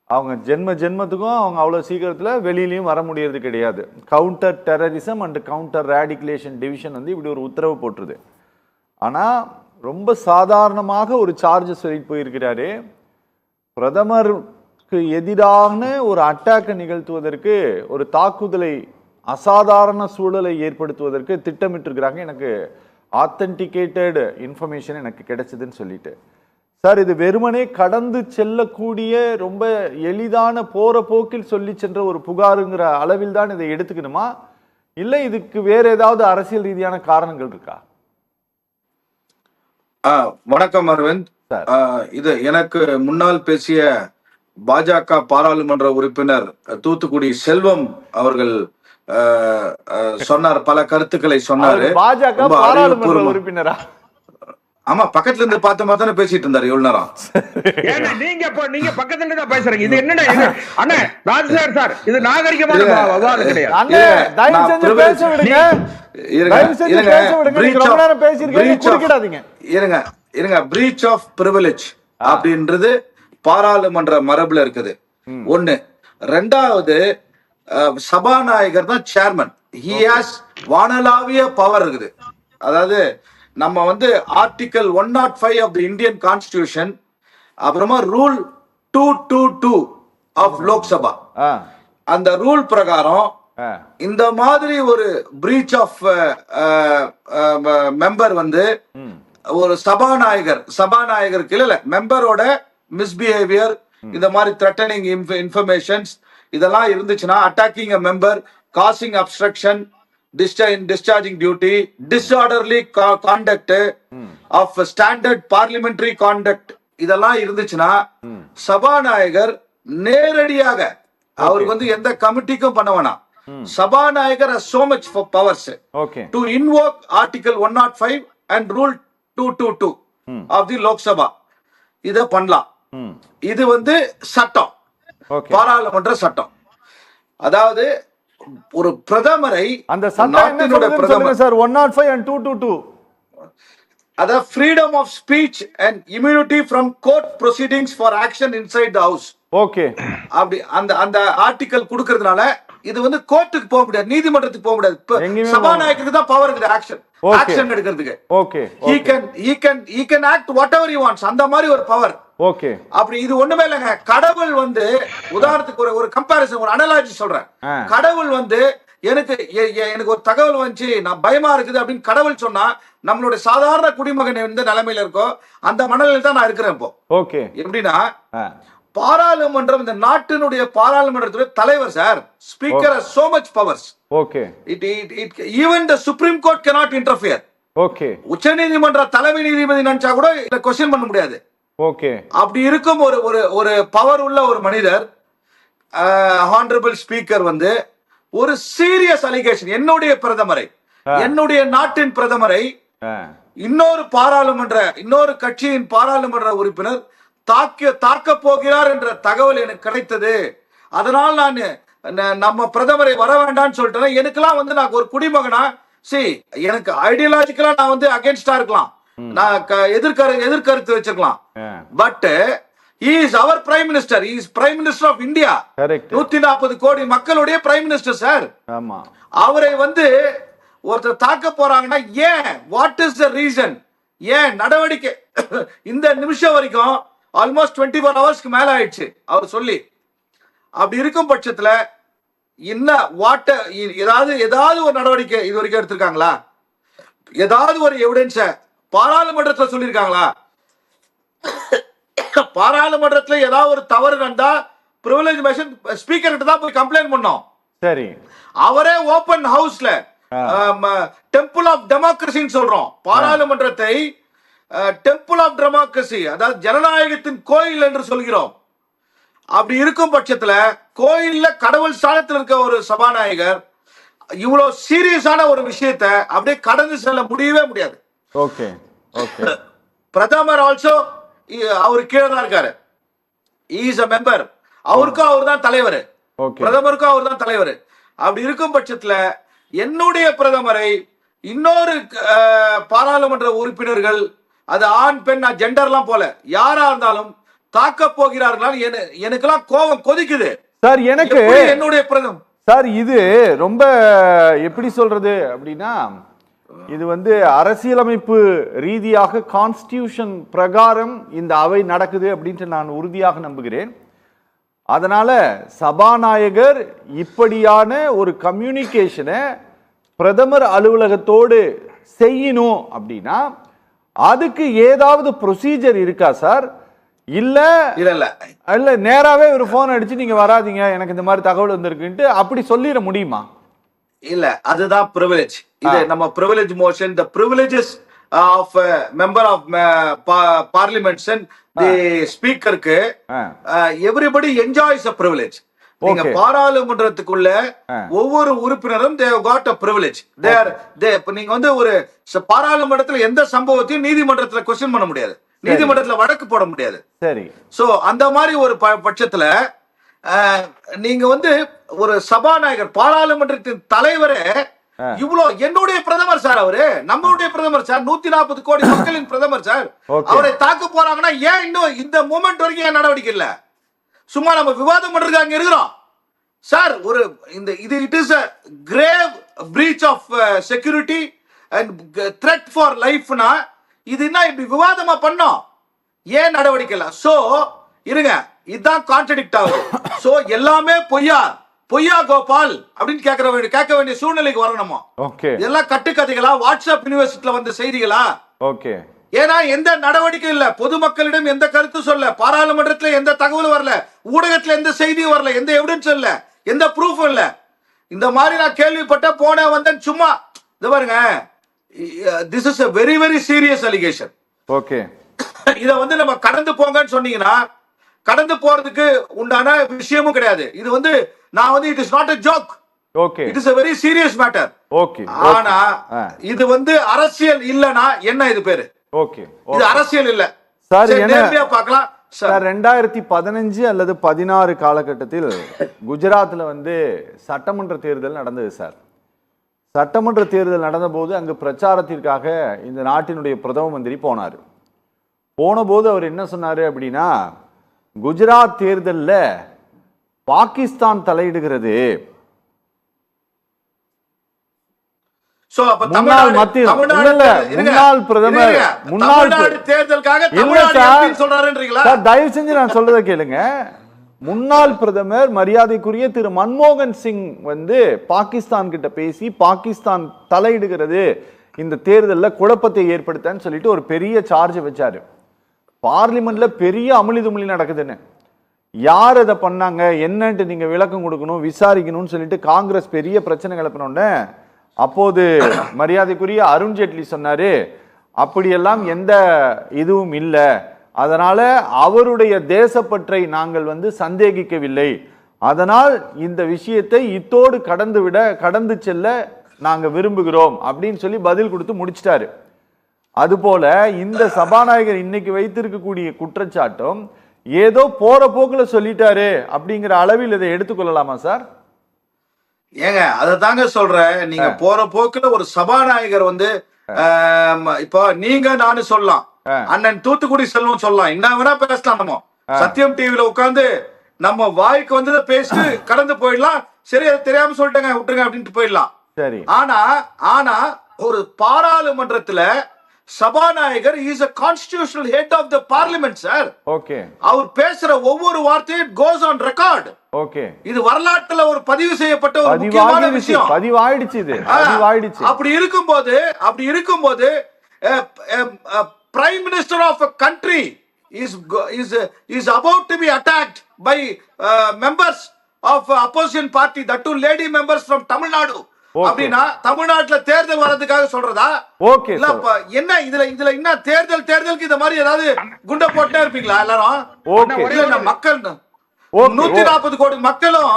அவங்க ஜென்மத்துக்கும் அவங்க அவ்வளோ சீக்கிரத்தில் வெளியிலையும் வர முடியறது கிடையாது. Counter terrorism and counter radicalization division வந்து இப்படி ஒரு உத்தரவு போட்டுருது. ஆனால் ரொம்ப சாதாரணமாக ஒரு சார்ஜ் சொல்லிட்டு போயிருக்கிறாரு. பிரதமருக்கு எதிரான ஒரு அட்டாக்கை நிகழ்த்துவதற்கு, ஒரு தாக்குதலை, அசாதாரண சூழலை ஏற்படுத்துவதற்கு திட்டமிட்டிருக்கிறாங்க. எனக்கு ஆத்தென்டிகேட்டட் இன்ஃபர்மேஷன் எனக்கு கிடைச்சதுன்னு சொல்லிட்டு. சார், இது வெறுமனே கடந்து செல்லக்கூடிய ரொம்ப எளிதான போற போக்கில் சொல்லி சென்ற ஒரு புகாருங்கிற அளவில் தான் இதை எடுத்துக்கணுமா, இல்லை இதுக்கு வேற ஏதாவது அரசியல் ரீதியான காரணங்கள் இருக்கா? வணக்கம் அரவிந்த். இது எனக்கு முன்னால் பேசிய பாஜக பாராளுமன்ற உறுப்பினர் தூத்துக்குடி செல்வம் அவர்கள் சொன்னார், பல கருத்துக்களை சொன்னாரு. பாஜக பாராளுமன்ற உறுப்பினரா? ஆமா, பக்கத்துல இருந்து பார்த்த மாதிரி தானே பேசிட்டு இருந்தாரு இவ்வளவு நேரம். நீங்க பக்கத்துல இருந்து பேசுறீங்க, இது என்ன அண்ணா ராஜசேகர் சார், இது நாகரிகமான விவாதம் கிடையாது. பிரீச் ஆஃப் பிரிவிலேஜ் அப்படின்றது பாராளுமன்ற மரபுல இருக்குது ஒண்ணு. ரெண்டாவது, சபாநாயகர் தான் சேர்மன், ஹி ஹாஸ் வானளாவிய பவர் இருக்குது. அதாவது நம்ம வந்து article 105 of the Indian constitution, அப்புறமா ரூல் 222 ஆஃப் லோக்சபா, அந்த ரூல் பிரகாரம் இந்த மாதிரி ஒரு பிரீச் ஆஃப் மெம்பர் வந்து ஒரு சபாநாயகருக்கு இல்ல மெம்பரோட மிஸ்பிஹேவியர், இந்த மாதிரி த்ரெட்டனிங் இன்ஃபர்மேஷன்ஸ் இதெல்லாம் இருந்துச்சுன்னா, attacking a member, causing obstruction, discharging duty, disorderly conduct of standard parliamentary conduct, இதெல்லாம் இருந்துச்சுன்னா சபாநாயகர் நேரடியாக அவருக்கு வந்து எந்த கமிட்டிக்கும் பண்ண வேணாம். சபாநாயகர் has so much for powers to invoke article 105 and rule 222 of the Lok Sabha. இத பண்ணலாம். இது வந்து சட்டம், பாராளுமன்ற சட்டம். அதாவது ஒரு பிரதமரை, அந்த நாட்டினுடைய பிரதமர் சார் 105 and 222, அத freedom of speech and immunity from court proceedings for action inside the house. Okay, அப்படி அந்த ஆர்டிகல் கொடுக்கிறதுனால இது வந்து கோர்ட்டுக்கு போக முடியாது, நீதிமன்றத்துக்கு போக முடியாது. சபாநாயகருக்கு தான் பவர் இருக்குது ஆக்ஷன் எடுக்கிறதுக்கு. Okay, he can act whatever he wants, அந்த மாதிரி ஒரு பவர். ஓகே, அப்படி இது ஒண்ணுமே இல்லைங்க. கடவுள் வந்து, உதாரணத்துக்கு ஒரு கம்பேரிசன், ஒரு அனலாஜி சொல்றேன். கடவுள் வந்து எனக்கு ஒரு தகவல் வந்துச்சு, நான் பயமா இருக்குது அப்படின்னு கடவுள் சொன்னா, நம்மளுடைய சாதாரண குடிமகன் எந்த நிலைமையில இருக்கோ அந்த மனநிலையில் தான் நான் இருக்கிறேன் இப்போ. ஓகே, எப்படின்னா பாராளுமன்றம், இந்த நாட்டினுடைய பாராளுமன்றத்துடைய தலைவர் sir, speaker has so much powers. Okay, even the supreme court cannot interfere. Okay, உச்ச நீதிமன்ற தலைமை நீதிபதி நினைச்சா கூட இத क्वेश्चन பண்ண முடியாது. ஓகே, அப்படி இருக்கும் ஒரு பவர் உள்ள ஒரு மனிதர், ஹானரபிள் ஸ்பீக்கர் வந்து ஒரு சீரியஸ் அலிகேஷன், என்னுடைய பிரதமரை என்னுடைய நாட்டின் பிரதமரை இன்னொரு கட்சியின் பாராளுமன்ற உறுப்பினர் தாக்க போகிறார் என்ற தகவல் எனக்கு கிடைத்தது. அதனால் நான் நம்ம பிரதமரை வர வேண்டாம்னு சொல்லிட்டேன். எனக்கெல்லாம் வந்து நான் ஒரு குடிமகனா எனக்கு ஐடியாலஜிக்கலா நான் வந்து அகைன்ஸ்டா இருக்கலாம், நான் எதிர்கருத்து வச்சிருக்கலாம். But he is our prime minister, he is prime minister of India. 140 கோடி மக்களுடைய பிரைம் மினிஸ்டர் சார். அவரை வந்து ஒருத்தர் தாக்க போறாங்கன்னா ஏன், வாட் இஸ் த ரீசன், ஏன் நடவடிக்கை இந்த நிமிஷம் வரைக்கும் ஆல்மோஸ்ட் 24 ஹவர்ஸ்க்கு மேல ஆயிடுச்சு அவர் சொல்லி. அப்படி இருக்கும் பட்சத்துல என்ன ஏதாவது ஒரு நடவடிக்கை இது வரைக்கும் எடுத்திருக்காங்களா? ஏதாவது ஒரு எவிடன்ஸ பாராளுமன்றத்தில் சொல்லியிருக்காங்களா? பாராளுமன்றத்தில் ஏதாவது ஒரு தவறு நடந்தா பிரிவிலேஜ் மெஷன் ஸ்பீக்கர் கிட்ட தான் போய் கம்ப்ளைண்ட் பண்ணோம். சரி, அவரே ஓபன் ஹவுஸ்ல டெம்பிள் ஆஃப் டெமோக்ரஸின்னு சொல்றோம். பாராளுமன்றத்தை டெம்பிள் ஆஃப் டெமோக்ரஸி, அதாவது ஜனநாயகத்தின் கோயில் என்று சொல்கிறோம். அப்படி இருக்கும் பட்சத்துல கோயில்ல கடவுள் ஸ்தானத்தில் இருக்க ஒரு சபாநாயகர் இவ்வளவு சீரியஸான ஒரு விஷயத்தை அப்படியே கடந்து செல்ல முடியவே முடியாது. Okay okay. பிரதமர் ஆல்சோ அவரு கீழே தான் இருக்காரு, இஸ் a மெம்பர், அவருக்கும் அவர் தான் தலைவர், பிரதமருக்கும் அவர் தான் தலைவர். அப்படி இருக்கும் பட்சத்துல என்னுடைய பிரதமரை இன்னொரு பாராளுமன்ற உறுப்பினர்கள், அது ஆண் பெண் ஜெண்டர்லாம் போல யாரா இருந்தாலும் தாக்க போகிறார்கள். எனக்கெல்லாம் கோபம் கொதிக்குது சார். எனக்கு என்னுடைய பிரதமர் சார் இது ரொம்ப எப்படி சொல்றது அப்படின்னா, இது வந்து அரசியலமைப்பு ரீதியாக கான்ஸ்டிடியூஷன் பிரகாரம் இந்த அவை நடக்குது அப்படின்ட்டு நான் உறுதியாக நம்புகிறேன். அதனால சபாநாயகர் இப்படியான ஒரு கம்யூனிகேஷனை பிரதமர் அலுவலகத்தோடு செய்யணும் அப்படின்னா அதுக்கு ஏதாவது ப்ரொசீஜர் இருக்கா சார்? இல்ல இல்ல இல்ல நேராவே ஒரு போன் அடிச்சு நீங்க வராதீங்க, எனக்கு இந்த மாதிரி தகவல் வந்திருக்குன்ட்டு அப்படி சொல்லிட முடியுமா? இல்ல, அதுதான் பிரிவிலேஜ். இது நம்ம privilege motion, the privileges of member of parliaments and the ஸ்பீக்கருக்கு எவரிபடி என்ஜாய்ஸ் a privilege. நீங்க பாராளுமன்றத்துக்குள்ள ஒவ்வொரு உறுப்பினரும் they have got a privilege. நீங்க வந்து ஒரு பாராளுமன்றத்துல எந்த சம்பவத்தையும் நீதிமன்றத்துல கொஸ்டின் பண்ண முடியாது, நீதிமன்றத்துல வழக்கு போட முடியாது. சரி, சோ அந்த மாதிரி ஒரு பட்சத்துல நீங்க வந்து ஒரு சபாநாயகர் பாராளுமன்றத்தின் தலைவரே இவ்வளவு என்னுடைய பிரதமர் சார், அவரு நம்மளுடைய பிரதமர் சார், 140 கோடி மக்களின் பிரதமர் சார், அவரை தாக்க போறாங்கன்னா ஏன் இன்னும் இந்த மூமெண்ட் வரைக்கும் ஏன் நடவடிக்கை இல்ல? சும்மா நம்ம விவாதம் பண்றதுக்கு அங்க இருக்கிறோம் சார். ஒரு இந்த இது it is a grave breach of security and threat for lifeனா இது என்ன இப்படி விவாதமா பண்ணோம், ஏன் நடவடிக்கை இல்ல? சோ இருங்க, இதுதான் கான்ட்ரடிக்ட் ஆகுது. சோ எல்லாமே பொய்யா கோபால் அப்படின்னு கேட்க வேண்டிய சூழ்நிலைக்கு வரணுமா? இதெல்லாம் கட்டுக்கதைகளா, வாட்ஸ்அப் யூனிவர்சிட்டியில வந்த செய்திகளா? ஓகே. ஏன்னா எந்த நடவடிக்கை இல்ல, பொதுமக்களிடம் எந்த கருத்து சொல்ல, பாராளுமன்றத்துல எந்த தகவல் வரல, ஊடகத்துல எந்த செய்தியும் வரல, எந்த எவிடன்ஸ் இல்ல, எந்த ப்ரூஃப் இல்ல. இந்த மாதிரி நான் கேள்விப்பட்ட போன வந்தேன் சும்மா. இது பாருங்க, this is a very very serious allegation. Okay. இத வந்து நம்ம கடந்து போங்கன்னு சொன்னீங்கன்னா கடந்து போறதுக்கு உண்டான விஷயமும் கிடையாது. இது வந்து நான் வந்து it is not a joke. Okay, it is a very serious matter. Okay. ஆனா இது வந்து அரசியல் இல்லனா என்ன இது பேரு? ஓகே, இது அரசியல் இல்ல சார். நேரடியா பார்க்கலாம் சார். 2015 அல்லது 16 காலகட்டத்தில் குஜராத்ல வந்து சட்டமன்ற தேர்தல் நடந்தது சார். சட்டமன்ற தேர்தல் நடந்த போது அங்கு பிரச்சாரத்திற்காக இந்த நாட்டினுடைய பிரதம மந்திரி போனார். போன போது அவர் என்ன சொன்னாரு அப்படின்னா, குஜராத் தேர்தல்ல பாகிஸ்தான் தலையிடுகிறது, முன்னாள் பிரதமர் தயவு செஞ்சு நான் சொல்றதை கேளுங்க. முன்னாள் பிரதமர் மரியாதைக்குரிய திரு மன்மோகன் சிங் வந்து பாகிஸ்தான் கிட்ட பேசி பாகிஸ்தான் தலையிடுகிறது இந்த தேர்தலில் குழப்பத்தை ஏற்படுத்தன்னு சொல்லிட்டு ஒரு பெரிய சார்ஜ் வச்சாரு. பார்லிமெண்ட்ல பெரிய அமளி துமளி நடக்குதுன்னு, யார் அதை பண்ணாங்க என்னன்ட்டு நீங்க விளக்கம் கொடுக்கணும், விசாரிக்கணும்னு சொல்லிட்டு காங்கிரஸ் பெரிய பிரச்சனை கிளப்பினோன்னு அப்போது மரியாதைக்குரிய அருண்ஜேட்லி சொன்னாரு, அப்படியெல்லாம் எந்த இதுவும் இல்லை, அதனால அவருடைய தேசப்பற்றை நாங்கள் வந்து சந்தேகிக்கவில்லை, அதனால் இந்த விஷயத்தை இத்தோடு கடந்து செல்ல நாங்க விரும்புகிறோம் அப்படின்னு சொல்லி பதில் கொடுத்து முடிச்சிட்டாரு. அதுபோல இந்த சபாநாயகர் இன்னைக்கு வைத்திருக்கக்கூடிய குற்றச்சாட்டும் ஏதோ போற போக்குல சொல்லிட்டாரு அப்படிங்கிற அளவில் இதை எடுத்துக்கொள்ளலாமா சார்? ஏங்க அதை தாங்க சொல்றேன். நீங்க போற போக்குல ஒரு சபாநாயகர் வந்து இப்போ நீங்க நானு சொல்லலாம், அண்ணன் தூத்துக்குடி செல்வம் சொல்லலாம், என்ன வேணா பேசலாம். நம்ம சத்தியம் டிவில உட்கார்ந்து நம்ம வாய்க்கு வந்து பேசிட்டு கடந்து போயிடலாம். சரி அது தெரியாம சொல்லிட்டேங்க விட்டுருங்க அப்படின்ட்டு போயிடலாம். சரி. ஆனா ஒரு பாராளுமன்றத்துல சபாநாயகர் is a constitutional head of the parliament sir. Okay. அவர் பேசுற ஒவ்வொரு வார்த்தையும் goes on record. ஓகே. இது வரலாற்றுல ஒரு பதிவு செய்யப்பட்ட ஒரு முக்கியமான விஷயம். பதிவாயிடுச்சு இது. பதிவாயிடுச்சு. அப்படி இருக்கும்போது prime minister of a country is about to be attacked by members of opposition party, that too lady members from Tamil Nadu. அப்படினா தமிழ்நாட்டுல தேர்தல் வரதுக்காக சொல்றதா? ஓகே. இல்ல என்ன இதுல என்ன தேர்தலுக்கு இந்த மாதிரி ஏதாவது குண்ட போட்டே இருப்பீங்களா எல்லாரும்? ஓகே. இல்ல மக்கள் 140 கோடி மக்களும்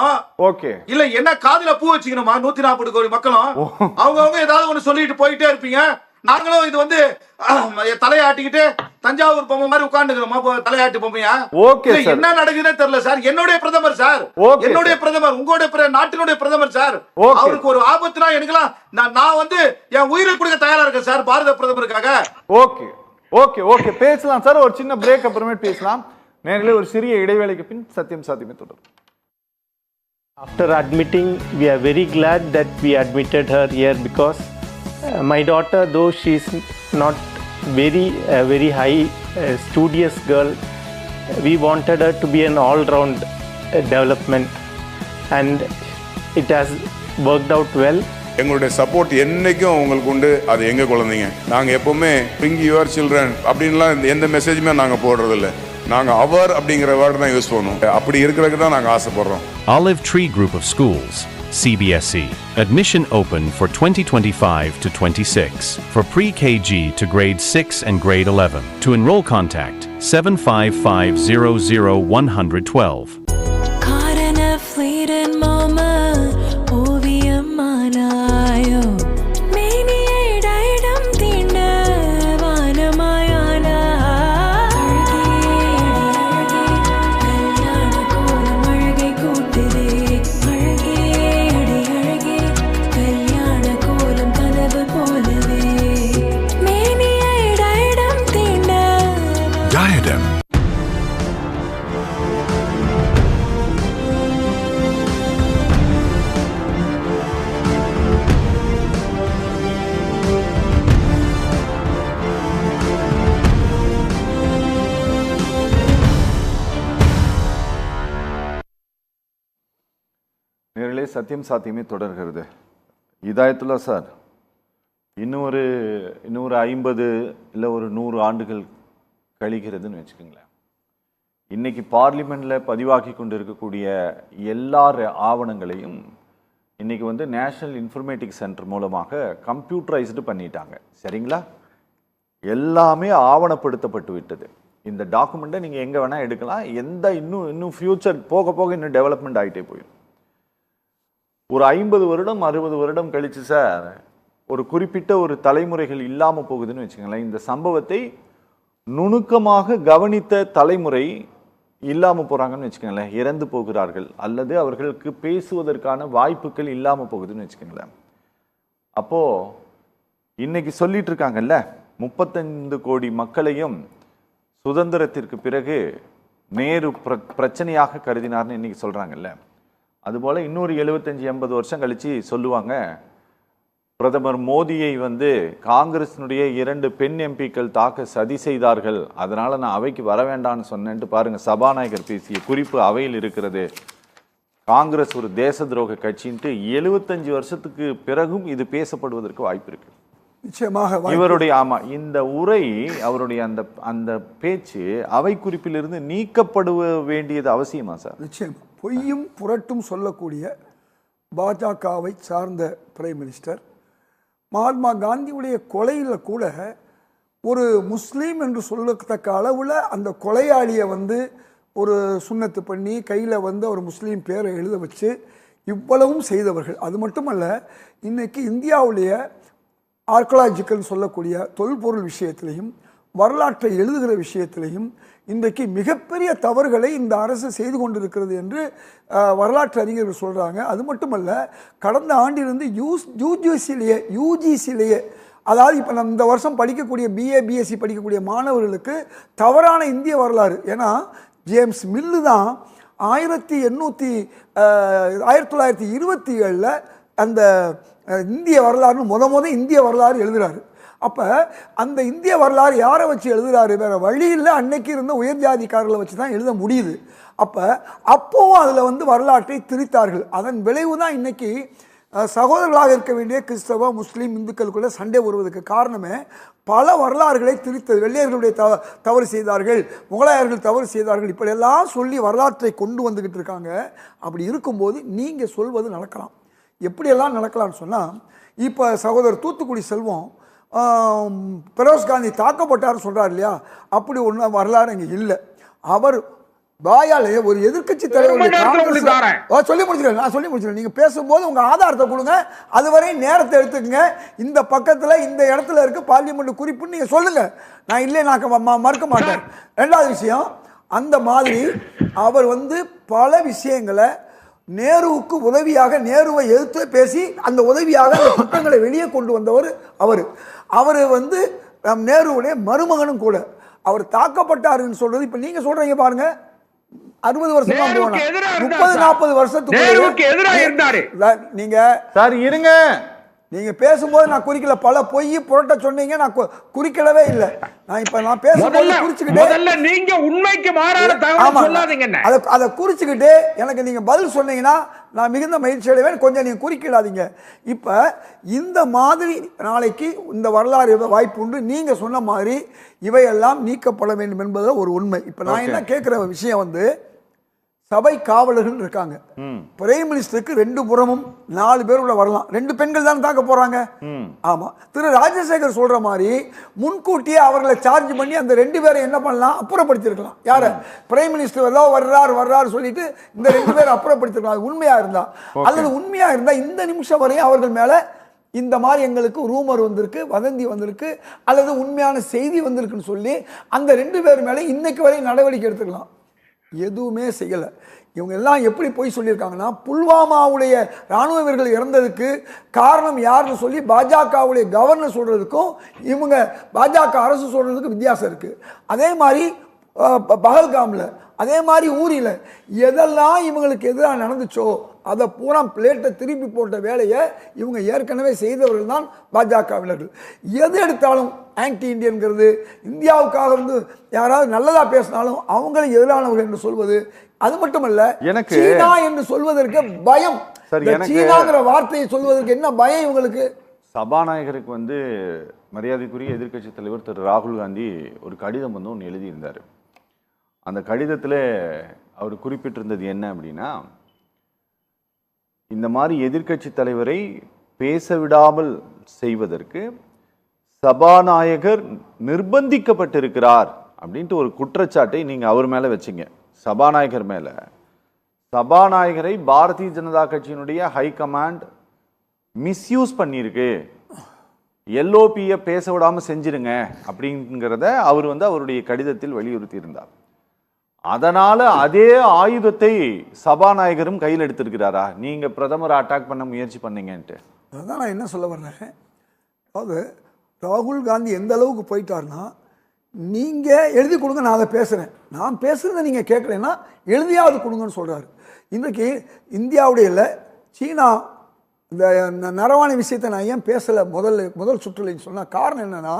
ஓகே. இல்ல என்ன காதுல பூ வச்சுக்கணுமா? 140 கோடி மக்களும் அவங்க ஏதாவது ஒண்ணு சொல்லிட்டு போயிட்டே இருப்பீங்க. நாங்களும் இது வந்து தலையாட்டிக்கிட்டு தஞ்சாவூர் பொம்மை மாதிரி உட்கார்ந்துக்கிறோமா? தலையாட்டு பொம்மையா? ஓகே. என்ன நடக்குதுன்னே தெரியல சார். என்னுடைய பிரதமர் சார், என்னுடைய பிரதமர், உங்களுடைய நாட்டினுடைய பிரதமர் சார். அவருக்கு ஒரு ஆபத்துனா எனக்குலாம் நான் வந்து என் உயிரை கொடுக்க தயாரா இருக்கேன் சார் பாரத பிரதமருக்காக. ஓகே ஓகே ஓகே பேசலாம் சார். ஒரு சின்ன பிரேக் அப்புறமே பேசலாம். நேரிலே ஒரு சிறிய இடைவேளைக்கு பின் சத்தியம் சாத்தியமே தொடரும். After admitting, we are very glad that we admitted her here because my daughter, though she is not very high studious girl, we wanted her to be an all-round development, and it has worked out well. எங்களுடைய support என்னைக்கும் உங்களுக்கு உண்டு. அது எங்க குழந்தைங்க. நாங்க எப்பவுமே bring your children அப்படின்லாம் எந்த மெசேஜுமே நாங்க போடுறதில்ல. நாங்க அவர் அப்படிங்கிற வேர்ட் தான் யூஸ் பண்ணுவோம். அப்படி இருக்கிறதுக்கு தான் நாங்க ஆசைப்படுறோம். Olive Tree Group of Schools, CBSE. Admission open for 2025 to 26 for pre-KG to grade 6 and grade 11. To enroll, contact 755000112. Caught in a fleeting moment, ஓவியமானாயோ மேனியை டைடம் தீண்ட வானமாயானா கல்யாண கோலம் அழகை கூட்டுதே அழகே அடி அழகே கல்யாண கோலம் கனவு போலவே மேனியை டைடம் தீண்ட Diadem. நேரிலே சத்தியம் சாத்தியமே தொடர்கிறது. இதாயத்துல்லா சார், இன்னும் ஒரு 50 இல்லை ஒரு 100 ஆண்டுகள் கழிகிறதுன்னு வச்சுக்கோங்களேன். இன்னைக்கு பார்லிமெண்ட்ல பதிவாகி கொண்டு இருக்கக்கூடிய எல்லா ஆவணங்களையும் இன்னைக்கு வந்து நேஷனல் இன்ஃபர்மேட்டிக்ஸ் சென்டர் மூலமாக கம்ப்யூட்டரைஸ்டு பண்ணிட்டாங்க. சரிங்களா? எல்லாமே ஆவணப்படுத்தப்பட்டு விட்டது. இந்த டாக்குமெண்ட்டை நீங்கள் எங்கே வேணால் எடுக்கலாம். இன்னும் ஃபியூச்சர் போக போக இன்னும் டெவலப்மெண்ட் ஆகிட்டே போயிடும். ஒரு 50 வருடம் 60 வருடம் கழிச்சு சார் ஒரு குறிப்பிட்ட ஒரு தலைமுறைகள் இல்லாமல் போகுதுன்னு வச்சுக்கோங்களேன். இந்த சம்பவத்தை நுணுக்கமாக கவனித்த தலைமுறை இல்லாமல் போகிறாங்கன்னு வச்சுக்கோங்களேன். இறந்து போகிறார்கள் அல்லது அவர்களுக்கு பேசுவதற்கான வாய்ப்புகள் இல்லாமல் போகுதுன்னு வச்சுக்கோங்களேன். அப்போது இன்னைக்கு சொல்லிட்டு இருக்காங்கல்ல, 35 கோடி மக்களையும் சுதந்திரத்திற்கு பிறகு நேரு பிரச்சனையாக கருதினார்னு இன்னைக்கு சொல்கிறாங்கல்ல. அதுபோல் இன்னொரு 75-80 வருஷம் கழித்து சொல்லுவாங்க, பிரதமர் மோடியை வந்து காங்கிரஸினுடைய 2 பெண் எம்பிக்கள் தாக்க சதி செய்தார்கள், அதனால் நான் அவைக்கு வர வேண்டாம்னு சொன்னேன்ட்டு பாருங்கள் சபாநாயகர் பேசிய குறிப்பு அவையில் இருக்கிறது. காங்கிரஸ் ஒரு தேச துரோக கட்சின்ட்டு 75 வருஷத்துக்கு பிறகும் இது பேசப்படுவதற்கு வாய்ப்பு இருக்கு. நிச்சயமாக இவருடைய இந்த உரை, அவருடைய அந்த பேச்சு அவை குறிப்பிலிருந்து நீக்கப்படுவ வேண்டியது அவசியமா சார்? நிச்சயம். பொய்யும் புரட்டும் சொல்லக்கூடிய பாஜகவை சார்ந்த பிரைம் மினிஸ்டர் மகாத்மா காந்தியுடைய கொலையில் கூட ஒரு முஸ்லீம் என்று சொல்லத்தக்க அளவில் அந்த கொலையாளியை வந்து ஒரு சுண்ணத்து பண்ணி கையில் வந்து ஒரு முஸ்லீம் பேரை எழுத வச்சு இவ்வளவும் செய்தவர்கள். அது மட்டுமல்ல, இன்னைக்கு இந்தியாவுடைய ஆர்கியாலஜிக்கல் சொல்லக்கூடிய தொல்பொருள் விஷயத்திலையும் வரலாற்றை எழுதுகிற விஷயத்திலையும் இன்றைக்கு மிகப்பெரிய தவறுகளை இந்த அரசு செய்து கொண்டிருக்கிறது என்று வரலாற்று அறிஞர்கள் சொல்கிறாங்க. அது மட்டுமல்ல, கடந்த ஆண்டிலிருந்து யூஜிசிலேயே அதாவது இப்போ நம்ம இந்த வருஷம் படிக்கக்கூடிய பிஏ பிஎஸ்சி படிக்கக்கூடிய மாணவர்களுக்கு தவறான இந்திய வரலாறு, ஏன்னா ஜேம்ஸ் மில்லு தான் 1927 அந்த இந்திய வரலாறுன்னு முத இந்திய வரலாறு எழுதுறாரு. அப்போ அந்த இந்திய வரலாறு யாரை வச்சு எழுதுறாரு? வேற வழி இல்லை, அன்னைக்கு இருந்த உயர்ஜாதிக்காரர்களை வச்சு தான் எழுத முடியுது. அப்போவும் அதில் வரலாற்றை திரித்தார்கள். அதன் விளைவு தான் இன்னைக்கு சகோதரர்களாக இருக்க வேண்டிய கிறிஸ்தவ முஸ்லீம் இந்துக்களுக்குள்ள சண்டை வருவதற்கு காரணமே பல வரலாறுகளை திரித்தது. வெள்ளையர்களுடைய தவறு செய்தார்கள், முகலாயர்கள் தவறு செய்தார்கள், இப்படியெல்லாம் சொல்லி வரலாற்றை கொண்டு வந்துக்கிட்டு இருக்காங்க. அப்படி இருக்கும்போது நீங்கள் சொல்வது நடக்கலாம். எப்படியெல்லாம் நடக்கலாம்னு சொன்னால், இப்போ சகோதரர் தூத்துக்குடி செல்வம் பெரோஸ் காந்தி தாக்கப்பட்டார் சொல்கிறார் இல்லையா, அப்படி ஒன்றும் வரலாறு இங்கே இல்லை. அவர் வாயாலே ஒரு எதிர்க்கட்சி தலைவர் சொல்லி முடிச்சிருக்கேன், நான் சொல்லி முடிச்சிருக்கேன். நீங்க பேசும்போது உங்க ஆதாரத்தை கொடுங்க, அதுவரை நேரத்தை எடுத்துக்கங்க. இந்த பக்கத்துல இந்த இடத்துல இருக்கு பார்லிமெண்ட் குறிப்புன்னு நீங்க சொல்லுங்க, நான் இல்லை நான் மறுக்க மாட்டேன். ரெண்டாவது விஷயம், அந்த மாதிரி அவர் பல விஷயங்களை நேருவுக்கு உதவியாக, நேருவை எதிர்த்து பேசி அந்த உதவியாக அந்த குற்றங்களை வெளியே கொண்டு வந்தவர் அவர் நேருவுடைய மருமகனும் கூட. அவர் தாக்கப்பட்டாருன்னு சொல்றது இப்ப நீங்க சொல்றீங்க பாருங்க, 60 வருஷமா 30-40 வருஷத்துக்கு நீங்க சார் இருங்க, நீங்க பேசும்போது நான் குறிக்கல, பல பொய் புரட்ட சொன்னீங்க, நான் குறிக்கலவே இல்லை. நான் பேசும்போது குறிச்சுக்கிட்டே நீங்க உண்மைக்கு மாறான தகவல் சொல்லாதீங்க, அதை குறிச்சுக்கிட்டு எனக்கு நீங்க பதில் சொன்னீங்கன்னா நான் மிகுந்த மகிழ்ச்சி அடைவேன். கொஞ்சம் நீங்க குறிக்கிடாதீங்க. இப்ப இந்த மாதிரி நாளைக்கு இந்த வரலாறு வாய்ப்பு உண்டு. நீங்க சொன்ன மாதிரி இவையெல்லாம் நீக்கப்பட வேண்டும் என்பது ஒரு உண்மை. இப்ப நான் என்ன கேட்கிற விஷயம், சபை காவலர்கள் இருக்காங்க. பிரைம் மினிஸ்டருக்கு 2 புறமும் 4 பேர் உள்ள வரலாம். 2 பெண்கள் தான் தாக்க போறாங்க. ஆமா, திரு ராஜசேகர் சொல்ற மாதிரி முன்கூட்டியே அவர்களை சார்ஜ் பண்ணி அந்த 2 பேரை என்ன பண்ணலாம், அப்புறப்படுத்திருக்கலாம். யார பிரைம் மினிஸ்டர் ஏதோ வர்றாரு சொல்லிட்டு இந்த 2 பேரை அப்புறப்படுத்திருக்கலாம். உண்மையா இருந்தா, அல்லது உண்மையா இருந்தா இந்த நிமிஷம் வரையும் அவர்கள் மேல இந்த மாதிரி எங்களுக்கு ரூமர் வந்திருக்கு, வதந்தி வந்திருக்கு, அல்லது உண்மையான செய்தி வந்திருக்குன்னு சொல்லி அந்த 2 பேர் மேல இன்னைக்கு வரையும் நடவடிக்கை எடுத்துக்கலாம். எதுவுமே செய்யலை. இவங்க எல்லாம் எப்படி போய் சொல்லியிருக்காங்கன்னா, புல்வாமாவுடைய ராணுவ வீரர்கள் இறந்ததுக்கு காரணம் யாருன்னு சொல்லி பாஜகவுடைய கவர்னர் சொல்றதுக்கும் இவங்க பாஜக அரசு சொல்றதுக்கும் வித்தியாசம் இருக்கு. அதே மாதிரி பகல்காம்ல, அதே மாதிரி ஊரில் எதெல்லாம் இவங்களுக்கு எதிராக நடந்துச்சோ அதை பூரா பிளேட்டை திருப்பி போட்ட வேலையை இவங்க ஏற்கனவே செய்தவர்கள் தான் பாஜகவினர்கள். எது எடுத்தாலும் ஆன்டி இந்தியன்கிறது, இந்தியாவுக்காக யாராவது நல்லதா பேசினாலும் அவங்களுக்கு எதிரானவர்கள் என்று சொல்வது. அது மட்டுமல்ல, சீனா என்று சொல்வதற்கு பயம். சீனாங்கிற வார்த்தையை சொல்வதற்கு என்ன பயம் இவங்களுக்கு? சபாநாயகருக்கு மரியாதைக்குரிய எதிர்க்கட்சி தலைவர் திரு ராகுல் காந்தி ஒரு கடிதம் ஒன்று எழுதியிருந்தார். அந்த கடிதத்தில் அவர் குறிப்பிட்டிருந்தது என்ன அப்படின்னா, இந்த மாதிரி எதிர்க்கட்சி தலைவரை பேச விடாமல் செய்வதற்கு சபாநாயகர் நிர்பந்திக்கப்பட்டிருக்கிறார் அப்படின்ட்டு ஒரு குற்றச்சாட்டை நீங்க அவர் மேல வச்சிங்க, சபாநாயகர் மேல. சபாநாயகரை பாரதிய ஜனதா கட்சியினுடைய ஹை கமாண்ட் மிஸ்யூஸ் பண்ணியிருக்கு, எல்ஓபிய பேச விடாம செஞ்சிருங்க அப்படிங்கிறத அவர் அவருடைய கடிதத்தில் வலியுறுத்தி இருந்தார். அதனால அதே ஆயுதத்தை சபாநாயகரும் கையில் எடுத்திருக்கிறாரா, நீங்க பிரதமரை அட்டாக் பண்ண முயற்சி பண்ணீங்கன்ட்டு? அதான் நான் என்ன சொல்ல வர்றேன், அதாவது ராகுல் காந்தி எந்த அளவுக்கு போயிட்டார்னா, நீங்க எழுதி கொடுங்க, நான் அதை பேசுறேன், நான் பேசுறதை நீங்க கேட்கலன்னா எழுதியாவது கொடுங்கன்னு சொல்றாரு. இன்றைக்கு இந்தியாவுடைய இல்லை, சீனா இந்த நரவாணி விஷயத்தை நான் ஏன் பேசலை முதல் சுற்றுலைன்னு சொன்ன காரணம் என்னன்னா,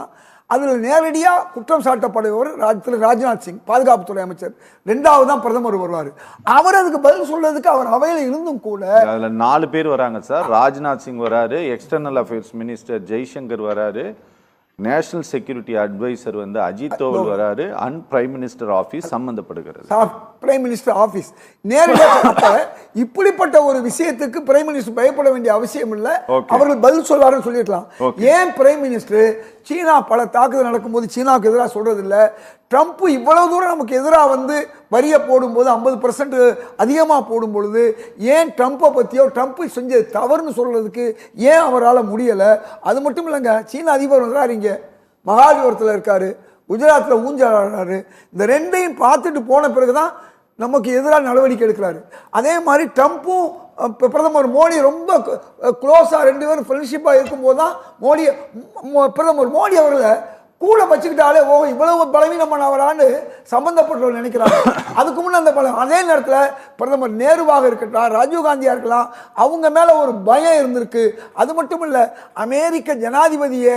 அதில் நேரடியாக குற்றம் சாட்டப்படுபவர் திரு ராஜ்நாத் சிங், பாதுகாப்புத்துறை அமைச்சர். 2வது தான் பிரதமர் வருவார். அவர் அதுக்கு பதில் சொல்றதுக்கு அவர் அவையில் இருந்தும் கூட அதுல 4 பேர் வராங்க சார். ராஜ்நாத் சிங் வராரு, எக்ஸ்டர்னல் அஃபேர்ஸ் மினிஸ்டர் ஜெய்சங்கர் வராரு, national security adviser Ajit Doval வராரு, அண்ட் பிரைம் மினிஸ்டர் ஆபீஸ் சம்பந்தப்படுகிறது. பிரைம் மினிஸ்டர் ஆபீஸ் நேரடியாக. இப்படிப்பட்ட ஒரு விஷயத்துக்கு பிரைம் மினிஸ்டர் பயப்பட வேண்டிய அவசியம் இல்லை. அவர்கள் பதில் சொல்வாருன்னு சொல்லிருக்கலாம். ஏன் பிரைம் மினிஸ்டர் சீனா பல தாக்குதல் நடக்கும்போது சீனாவுக்கு எதிராக சொல்றது இல்லை? ட்ரம்ப் இவ்வளவு தூரம் நமக்கு எதிராக வந்து வரிய போடும்போது 50% அதிகமாக போடும் பொழுது ஏன் ட்ரம்ப்பை பற்றியோ ட்ரம்ப் செஞ்சது தவறுன்னு சொல்றதுக்கு ஏன் அவரால் முடியலை? அது மட்டும் இல்லைங்க, சீன அதிபர் வந்து இங்கே மகாலிபுரத்தில் இருக்காரு, குஜராத்தில் ஊஞ்சலாடுறாரு. இந்த ரெண்டையும் பார்த்துட்டு போன பிறகுதான் நமக்கு எதிராக நடவடிக்கை எடுக்கிறாரு. அதே மாதிரி ட்ரம்ப்பும் பிரதமர் மோடி ரொம்ப க்ளோஸாக 2 பேரும் ஃப்ரெண்ட்ஷிப்பாக இருக்கும்போது தான் பிரதமர் மோடி அவர்களை கூட வச்சுக்கிட்டாலே இவ்வளவு பலவீனமானவரான்னு சம்பந்தப்பட்டவர்கள் நினைக்கிறாங்க. அதுக்கு முன்னே அந்த அதே நேரத்தில் பிரதமர் நேருவாக இருக்கட்டும், ராஜீவ்காந்தியா இருக்கலாம், அவங்க மேல ஒரு பயம் இருந்திருக்கு. அது மட்டும் இல்ல, அமெரிக்க ஜனாதிபதியை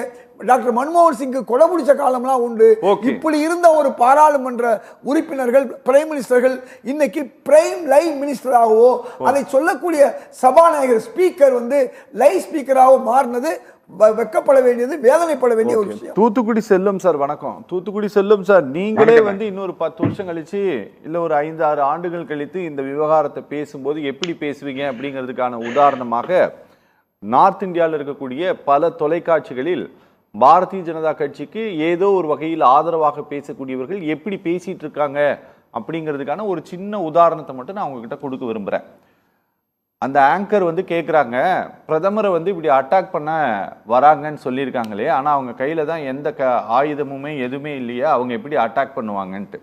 டாக்டர் மன்மோகன் சிங் கொலை பிடிச்ச காலம்லாம் உண்டு. இப்படி இருந்த ஒரு பாராளுமன்ற உறுப்பினர்கள் பிரைம் மினிஸ்டர்கள் இன்னைக்கு பிரைம் லைவ் மினிஸ்டராகவோ அதை சொல்லக்கூடிய சபாநாயகர் ஸ்பீக்கர் வந்து லைவ் ஸ்பீக்கராகவோ மாறினது வெக்கப்பட வேண்டியது, வேதனைப்பட வேண்டிய ஒரு விஷயம். தூத்துக்குடி செல்லும் சார், வணக்கம். தூத்துக்குடி செல்லும் சார், நீங்களே வந்து இன்னொரு 10 வருஷம் கழிச்சு இல்ல ஒரு 5-6 ஆண்டுகள் கழித்து இந்த விவகாரத்தை பேசும்போது எப்படி பேசுவீங்க அப்படிங்கிறதுக்கான உதாரணமாக நார்த் இந்தியாவில் இருக்கக்கூடிய பல தொலைக்காட்சிகளில் பாரதிய ஜனதா கட்சிக்கு ஏதோ ஒரு வகையில் ஆதரவாக பேசக்கூடியவர்கள் எப்படி பேசிட்டு இருக்காங்க அப்படிங்கிறதுக்கான ஒரு சின்ன உதாரணத்தை மட்டும் நான் உங்ககிட்ட கொடுக்க விரும்புகிறேன். அந்த ஆங்கர் வந்து கேட்குறாங்க, பிரதமரை வந்து இப்படி அட்டாக் பண்ண வராங்கன்னு சொல்லியிருக்காங்களே, ஆனால் அவங்க கையில் தான் எந்த ஆயுதமுமே எதுவுமே இல்லையே, அவங்க எப்படி அட்டாக் பண்ணுவாங்கன்ட்டு.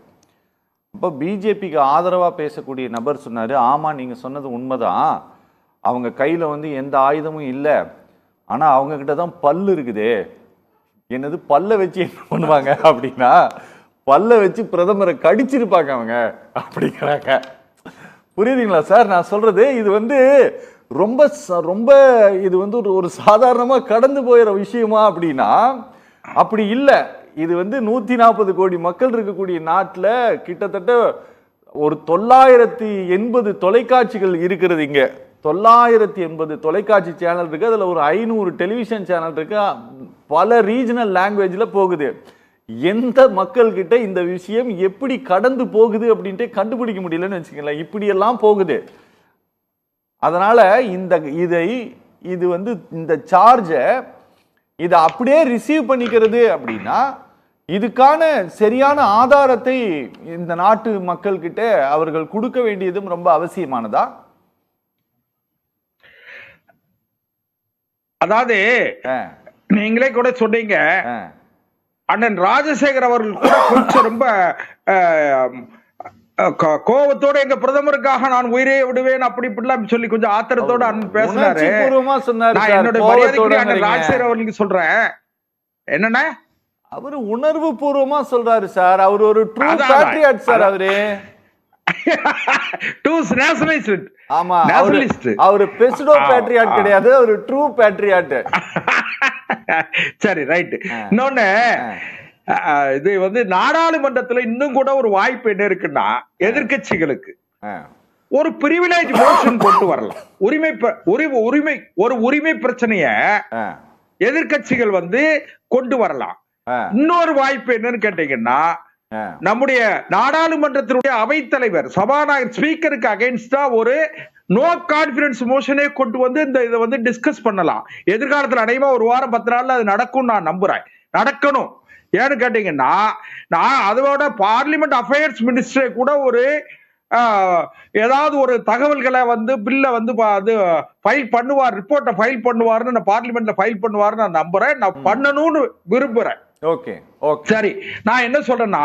அப்போ பிஜேபிக்கு ஆதரவாக பேசக்கூடிய நபர் சொன்னார், ஆமாம் நீங்கள் சொன்னது உண்மைதான், அவங்க கையில் வந்து எந்த ஆயுதமும் இல்லை, ஆனால் அவங்கக்கிட்ட தான் பல்லு இருக்குது. என்னது பல்லை வச்சு என்ன பண்ணுவாங்க அப்படின்னா, பல்லை வச்சு பிரதமரை கடிச்சிருப்பாங்க அவங்க அப்படிங்கிறாங்க. புரியுதுங்களா சார் நான் சொல்றது? இது வந்து ரொம்ப ரொம்ப இது வந்து ஒரு சாதாரணமா கடந்து போயிற விஷயமா அப்படின்னா அப்படி இல்லை. இது வந்து 140 கோடி மக்கள் இருக்கக்கூடிய நாட்டில் கிட்டத்தட்ட ஒரு 980 தொலைக்காட்சிகள் இருக்கிறது. இங்க 980 தொலைக்காட்சி சேனல் இருக்கு, அதுல ஒரு 500 டெலிவிஷன் சேனல் இருக்கு, பல ரீஜனல் லாங்குவேஜ்ல போகுது. எந்த மக்கள் கிட்ட இந்த விஷயம் எப்படி கடந்து போகுது அப்படின்ட்டு கண்டுபிடிக்க முடியலன்னு வச்சுக்கங்களேன். இப்படி எல்லாம் போகுது. அதனால இது வந்து இந்த சார்ஜை இதை அப்படியே ரிசீவ் பண்ணிக்கிறது அப்படின்னா இதுக்கான சரியான ஆதாரத்தை இந்த நாட்டு மக்கள் கிட்ட அவர்கள் கொடுக்க வேண்டியதும் ரொம்ப அவசியமானதா? அதாவது நீங்களே கூட சொன்னீங்க, அண்ணன் ராஜசேகர் அவர்கள் கூட கொஞ்சம் ரொம்ப கோபத்தோட எங்க பிரதமருக்காக நான் உயிரே விடுவேன் அப்படி இப்படிலாம் சொல்லி கொஞ்சம் ஆத்திரத்தோட அண்ணன் பேசினாரு. நான் என்னோட மரியாதைக்குரிய அண்ணன் ராஜசேகர் அவர்களுக்கு சொல்றேன், என்னன்னா அவரு உணர்வு பூர்வமா சொல்றாரு சார். அவர் ஒரு ட்ரூ பேட்ரியாட் சார். அவரு நேஷனலிஸ்ட். ஆமா, அவரு பெஸ்டோ பேட்ரியாட் கிடையாது, அவரு ட்ரூ பேட்ரியாட். சரி, ரைட். இன்னொன்னு, இது வந்து நாடாளுமன்றத்துல இன்னும் கூட ஒரு வாய்ப்பு என்ன இருக்குன்னா, எதிர்கட்சிகளுக்கு ஒரு பிரிவிலேஜ் மோஷன் கொண்டு வரலாம். உரிமை பிரச்சனைய எதிர்கட்சிகள் வந்து கொண்டு வரலாம். இன்னொரு வாய்ப்பு என்னன்னு கேட்டீங்கன்னா, நம்முடைய நாடாளுமன்றத்தினுடைய அவைத்தலைவர் சபாநாயகர் ஸ்பீக்கருக்கு அகைன்ஸ்டா ஒரு நோ கான்பிடன்ஸ் மோஷனே கொண்டு வந்து இதை வந்து டிஸ்கஸ் பண்ணலாம். எதிர்காலத்தில் அடையுமா ஒரு வாரம் 10 நாள்ல அது நடக்கும் நான் நம்புறேன். நடக்கணும். ஏன்னு கேட்டீங்கன்னா, நான் அதோட பார்லிமெண்ட் அஃபேர்ஸ் மினிஸ்டரே கூட ஒரு ஏதாவது ஒரு தகவல்களை வந்து பில்ல வந்து ஃபைல் பண்ணுவார், ரிப்போர்ட்டை ஃபைல் பண்ணுவாருன்னு பார்லிமெண்ட்ல ஃபைல் பண்ணுவாருன்னு நான் நம்புறேன். நான் பண்ணணும்னு விரும்புறேன். ஓகே, சரி. நான் என்ன சொல்றேன்னா,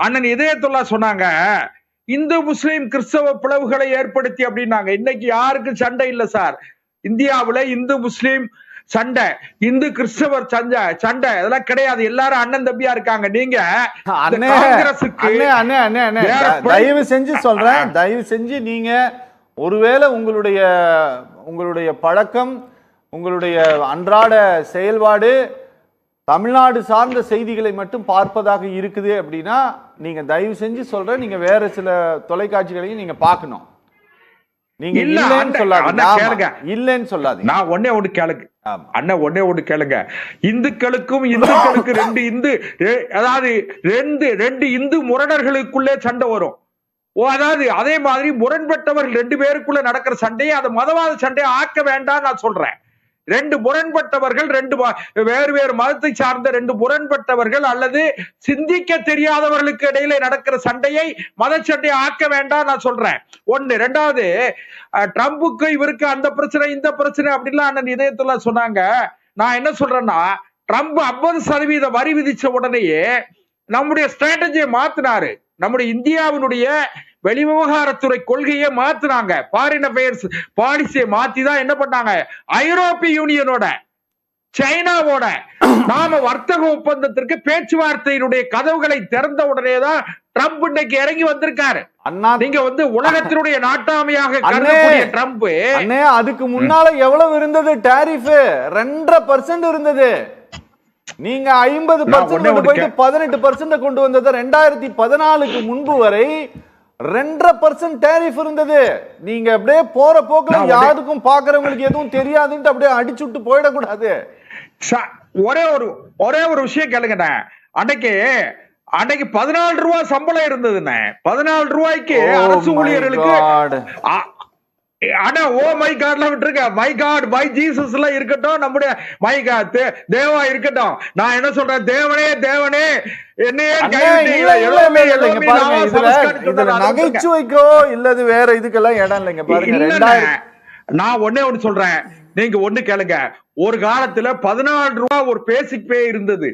அண்ணன் இதயத்துல்லா சொன்னாங்க இந்து முஸ்லீம் கிறிஸ்தவ பிளவுகளை ஏற்படுத்தி அப்படின்னாங்க. இன்னைக்கு யாருக்கும் சண்டை இல்ல சார். இந்தியாவுல இந்து முஸ்லீம் சண்டை, இந்து கிறிஸ்தவர் சண்டை அதெல்லாம் கிடையாது. எல்லாரும் அண்ணன் தம்பியா இருக்காங்க. நீங்க தயவு செஞ்சு சொல்றேன், தயவு செஞ்சு நீங்க ஒருவேளை உங்களுடைய பழக்கம், உங்களுடைய அன்றாட செயல்பாடு தமிழ்நாடு சார்ந்த செய்திகளை மட்டும் பார்ப்பதாக இருக்குது அப்படின்னா நீங்க தயவு செஞ்சு சொல்றேன், நீங்க வேற சில தொலைக்காட்சிகளையும் நீங்க பார்க்கணும். நீங்க இல்லன்னு சொல்லாதீங்க, இல்லன்னு சொல்லாதீங்க. நான் ஒன்னே ஒண்ணு கேளுங்க அண்ணன், ஒன்னே ஒண்ணு கேளுங்க. இந்துக்களுக்கு ரெண்டு இந்து முரடர்களுக்குள்ளே சண்டை வரும். அதாவது அதே மாதிரி முரண்பட்டவர்கள் 2 பேருக்குள்ள நடக்கிற சண்டையை அதை மதவாத சண்டையை ஆக்க வேண்டாம் நான் சொல்றேன். 2 முரண்பட்டவர்கள், 2 வேறு வேறு மதத்தை சார்ந்த 2 முரண்பட்டவர்கள் அல்லது சிந்திக்க தெரியாதவர்களுக்கு இடையில நடக்கிற சண்டையை மத சண்டையை ஆக்க வேண்டாம் நான் சொல்றேன். ஒண்ணு. ரெண்டாவது, ட்ரம்புக்கு இவருக்கு அந்த பிரச்சனை இந்த பிரச்சனை அப்படின்லாம் அண்ணன் இதயத்துல சொன்னாங்க. நான் என்ன சொல்றேன்னா, ட்ரம்ப் 50% வரி விதிச்ச உடனேயே நம்முடைய ஸ்ட்ராட்டஜியை மாத்தினாரு. நம்முடைய இந்தியாவினுடைய வெளிவிவகாரத்துறை கொள்கையை மாத்தினாங்க. ஃபாரின் அஃபேர்ஸ் பாலிசியை மாத்தி தான் என்ன பண்ணாங்க, ஐரோப்பிய யூனியனோட சைனாவோட நாம வர்த்தக ஒப்பந்தத்திற்கு பேச்சுவார்த்தையினுடைய கதவுகளை திறந்த உடனே தான் ட்ரம்ப் இன்னைக்கு இறங்கி வந்திருக்காரு. நீங்க உலகத்தினுடைய நாட்டாமையாக கருதக்கூடிய ட்ரம்ப் அதுக்கு முன்னால எவ்வளவு இருந்தது டாரிஃப்? 2.5% இருந்தது. நீங்க 50% போயிட்டு 18% கொண்டு வந்தது. 2014க்கு முன்பு வரை 2.5% டாரிஃப் இருந்தது. நீங்க அப்படியே போற போக்குல யாருக்கும் பாக்குறவங்களுக்கு எதுவும் தெரியாதுன்னு அப்படியே அடிச்சுட்டு போயிடக்கூடாது. ஒரே ஒரு விஷயம் கேளுங்க. அன்னைக்கு 14 ரூபாய் சம்பளம் இருந்ததுன்னு, 14 ரூபாய்க்கு அரசு ஊழியர்களுக்கு ஆனா ஓ மை காட்லாம் விட்டுருக்க, மை காட் மை ஜீசஸ் எல்லாம் இருக்கட்டும், நம்முடைய மை காட் தேவா இருக்கட்டும். நான் என்ன சொல்றேன், தேவனே தேவனே என்னையே நகைச்சுவைக்கோ இல்லது வேற இதுக்கெல்லாம் இடம் இல்லைங்க. பாருங்க, நான் ஒண்ணே ஒண்ணு சொல்றேன், நீங்க ஒண்ணு கேளுங்க. ஒரு காலத்துல 14 ரூபாய் ஒரு பேசிக் பே இருந்தது.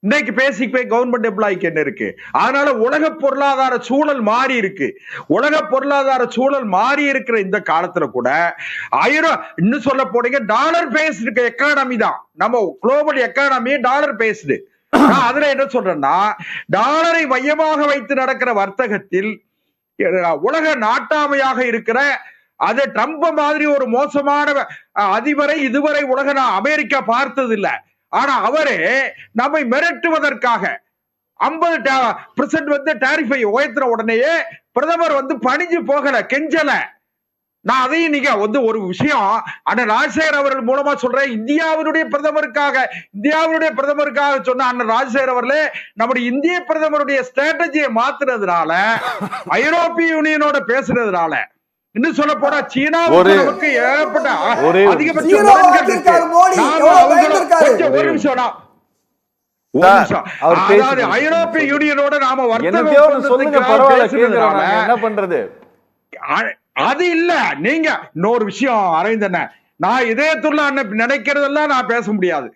இன்னைக்கு பேசிக் பே கவர்மெண்ட் எம்ப்ளாய்க்கு என்ன இருக்கு? அதனால உலக பொருளாதார சூழல் மாறி இருக்கு. உலக பொருளாதார சூழல் மாறி இருக்கிற இந்த காலத்துல கூட இன்னும் சொல்ல போனீங்க, டாலர் பேஸ்டு எக்கானமி தான் நம்ம குளோபல் எக்கானமி, டாலர் பேஸ்டு. அதுல என்ன சொல்றேன்னா, டாலரை மையமாக வைத்து நடக்கிற வர்த்தகத்தில் உலக நாட்டாமையாக இருக்கிற அது ட்ரம்ப் மாதிரி ஒரு மோசமான அதிபரை இதுவரை அமெரிக்கா பார்த்தது இல்லை. ஆனா அவரே நம்மை மிரட்டுவதற்காக 50% டாரிஃபை உயர்த்தின உடனேயே பிரதமர் பணிஞ்சு போகல, கெஞ்சல. நான் அதையும் நீங்க ஒரு விஷயம் அண்ணன் ராஜசேகர் அவர்கள் மூலமா சொல்றேன். இந்தியாவினுடைய பிரதமருக்காக சொன்ன அண்ணன் ராஜசேகர் அவர்களே, நம்முடைய இந்திய பிரதமருடைய ஸ்ட்ராட்டஜியை மாத்துறதுனால, ஐரோப்பிய யூனியனோட பேசுறதுனால, இன்னும் சொல்ல போனா சீனா நமக்கு ஏற்பட்ட அதிகபட்ச ஐரோப்பிய யூனியனோட நாம என்ன பண்றது? அது இல்ல. நீங்க இன்னொரு விஷயம் அரவிந்தன், நான் இதயத்துள்ள நினைக்கிறதெல்லாம் நான் பேச முடியாது.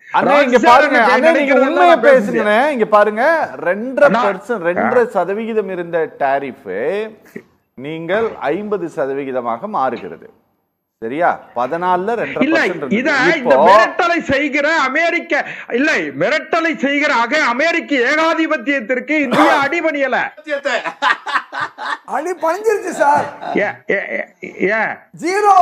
உண்மையை பேசுங்க. இங்க பாருங்க, 2.5% இருந்த டாரிஃப் நீங்கள் 50% மாறுகிறது. சரியா? 14 மிரட்டலை செய்கிற அமெரிக்க இல்லை, மிரட்டலை செய்கிற அமெரிக்க ஏகாதிபத்தியத்திற்கு இந்தியா அடிபணியல. அடி பணிஞ்சிருச்சு சார். ஜீரோ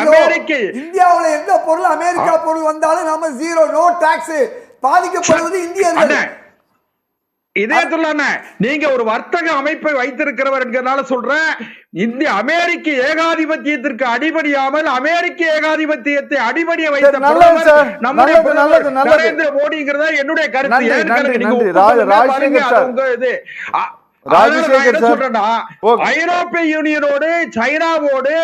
அமெரிக்க இந்தியாவுல எந்த பொருள் அமெரிக்கா பொருள் வந்தாலும் நம்ம ஜீரோ, நோ டாக்ஸ். பாதிக்கப்படுவது இந்தியர்கள். இதயத்துல நீங்க ஒரு வர்த்தக அமைப்பை வைத்திருக்கிறவர் என்கிறனால சொல்றேன், இந்திய அமெரிக்க ஏகாதிபத்தியத்திற்கு அடிபடியாமல் அமெரிக்க ஏகாதிபத்தியத்தை அடிபடிய வைத்த நரேந்திர மோடிங்கிறதா என்னுடைய கருத்து. ஐரோப்பிய யூனியனோடு, சைனாவோடு,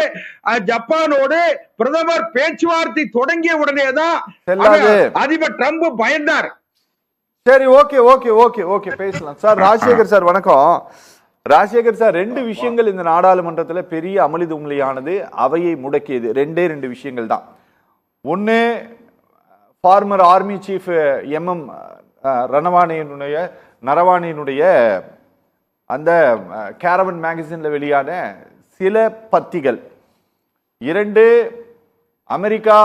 ஜப்பானோடு பிரதமர் பேச்சுவார்த்தை தொடங்கிய உடனேதான் அதிபர் ட்ரம்ப் பயந்தார். சரி, ஓகே ஓகே ஓகே ஓகே பேசலாம் சார். ராஜசேகர் சார் வணக்கம். ராஜசேகர் சார், 2 விஷயங்கள் இந்த நாடாளுமன்றத்தில் பெரிய அமளி துமளியானது, அவையை முடக்கியது. 2 விஷயங்கள் தான். ஒன்று, ஃபார்மர் ஆர்மி சீஃப் MM நரவானேனுடைய அந்த கேரவன் மேகசின்ல வெளியான சில பத்திகள். 2, அமெரிக்கா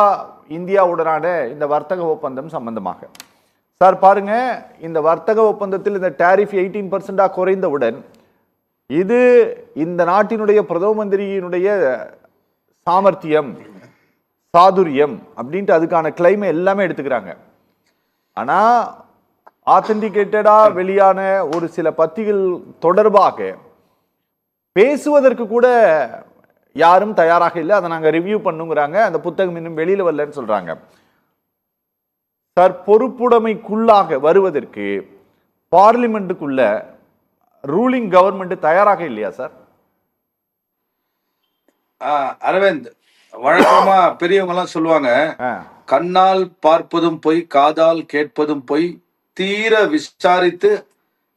இந்தியாவுடனான இந்த வர்த்தக ஒப்பந்தம் சம்பந்தமாக. சார் பாருங்க, இந்த வர்த்தக ஒப்பந்தத்தில் இந்த டாரிஃப் 18% குறைந்தவுடன் இது இந்த நாட்டினுடைய பிரதம மந்திரியினுடைய சாமர்த்தியம், சாதுரியம் அப்படின்ட்டு அதுக்கான கிளைமை எல்லாமே எடுத்துக்கிறாங்க. ஆனா ஆத்தென்டிகேட்டடா வெளியான ஒரு சில பத்திகள் தொடர்பாக பேசுவதற்கு கூட யாரும் தயாராக இல்லை. அதை நாங்க ரிவ்யூ பண்ணுங்கிறாங்க. அந்த புத்தகம் இன்னும் வெளியில வரலன்னு சொல்றாங்க. சார், பொறுப்புடைமைக்குள்ளாக வருவதற்கு பார்லிமெண்ட்டுக்குள்ள ரூலிங் கவர்மெண்ட் தயாராக இல்லையா சார்? அரவிந்த், வழக்கமா பெரியவங்க எல்லாம் சொல்லுவாங்க, கண்ணால் பார்ப்பதும் பொய், காதால் கேட்பதும் பொய், தீர விசாரித்து.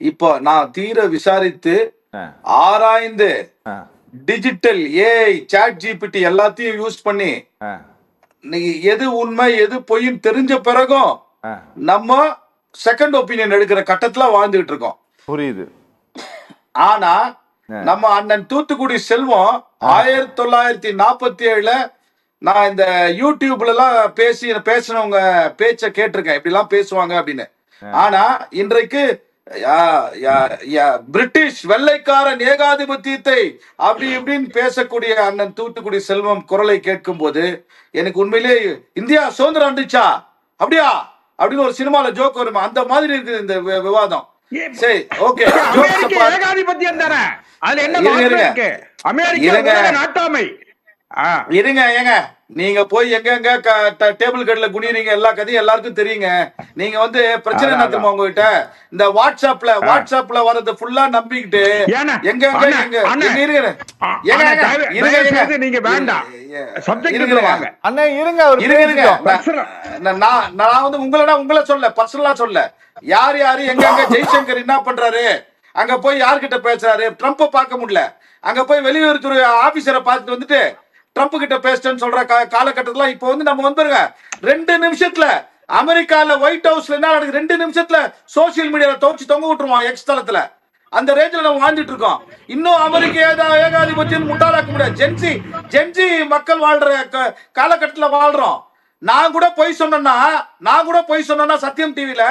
இப்போ நான் தீர விசாரித்து ஆராய்ந்து டிஜிட்டல் ஏஐ சாட் ஜிபிடி எல்லாத்தையும் யூஸ் பண்ணி நீங்க எது உண்மை எது பொய்ன்னு தெரிஞ்ச பிறகும் நம்ம செகண்ட் ஒப்பீனியன் எடுக்கிற கட்டத்துல வாழ்ந்துகிட்டு இருக்கோம். புரியுது. ஆனா நம்ம அண்ணன் தூத்துக்குடி செல்வம் 1947 நான் இந்த யூடியூப்ல எல்லாம் பேசினவங்க பேச்ச கேட்டிருக்கேன், இப்படி எல்லாம் பேசுவாங்க அப்படின்னு. ஆனா இன்றைக்கு பிரிட்டிஷ் வெள்ளைக்காரன் ஏகாதிபத்தியத்தை அப்படி இப்படின்னு பேசக்கூடிய அண்ணன் தூத்துக்குடி செல்வம் குரலை கேட்கும் போது எனக்கு உண்மையிலே இந்தியா சுதந்திரம் அண்டுச்சா அப்படியா அப்படின்னு ஒரு சினிமால ஜோக் வருமா, அந்த மாதிரி இருக்குது இந்த விவாதம். சரி, ஓகே. ஏகாதிபத்தியம் தானே, அதுல என்ன இருக்கு? அமெரிக்கா நாட்டாமை. இருங்க, ஏங்க நீங்க போய் எங்க டேபிள் கட்ல குனிறீங்க, எல்லா கதையும் எல்லாருக்கும் தெரியுங்க. நீங்க வந்து பிரச்சனை என்ன தெரியுமா உங்ககிட்ட, இந்த வாட்ஸ்அப்ல வரது ஃபுல்லா நம்பிக்கிட்டு எங்க நீங்க வேண்டாம். நான் வந்து உங்களை சொல்ல பர்சனலா சொல்ல, யார் எங்க ஜெய்சங்கர் என்ன பண்றாரு, அங்க போய் யார்கிட்ட பேசுறாரு, ட்ரம்ப் பார்க்க முடியல, அங்க போய் வெளியுறவுத்துறை ஆபீசரை பார்த்துட்டு வந்துட்டு ட்ரம்ப் கிட்ட பேசிட்டேன்னு சொல்ற காலகட்டத்துல இப்போ வந்து நம்ம வந்துருங்க 2 நிமிஷத்துல அமெரிக்கால ஒயிட் ஹவுஸ்ல என்ன நடக்குது, 2 நிமிஷத்துல சோசியல் மீடியால தொங்க விட்டுருவான் எக்ஸ் தளத்துல. அந்த ரேஞ்சில நம்ம வாழ்ந்துட்டு இருக்கோம். இன்னும் அமெரிக்க ஏகாதிபத்தியம் முட்டாளாக்க முடியாது. ஜென்சி மக்கள் வாழ்ற காலகட்டத்துல வாழ்றோம். நான் கூட போய் சொன்னா சத்தியம் டிவில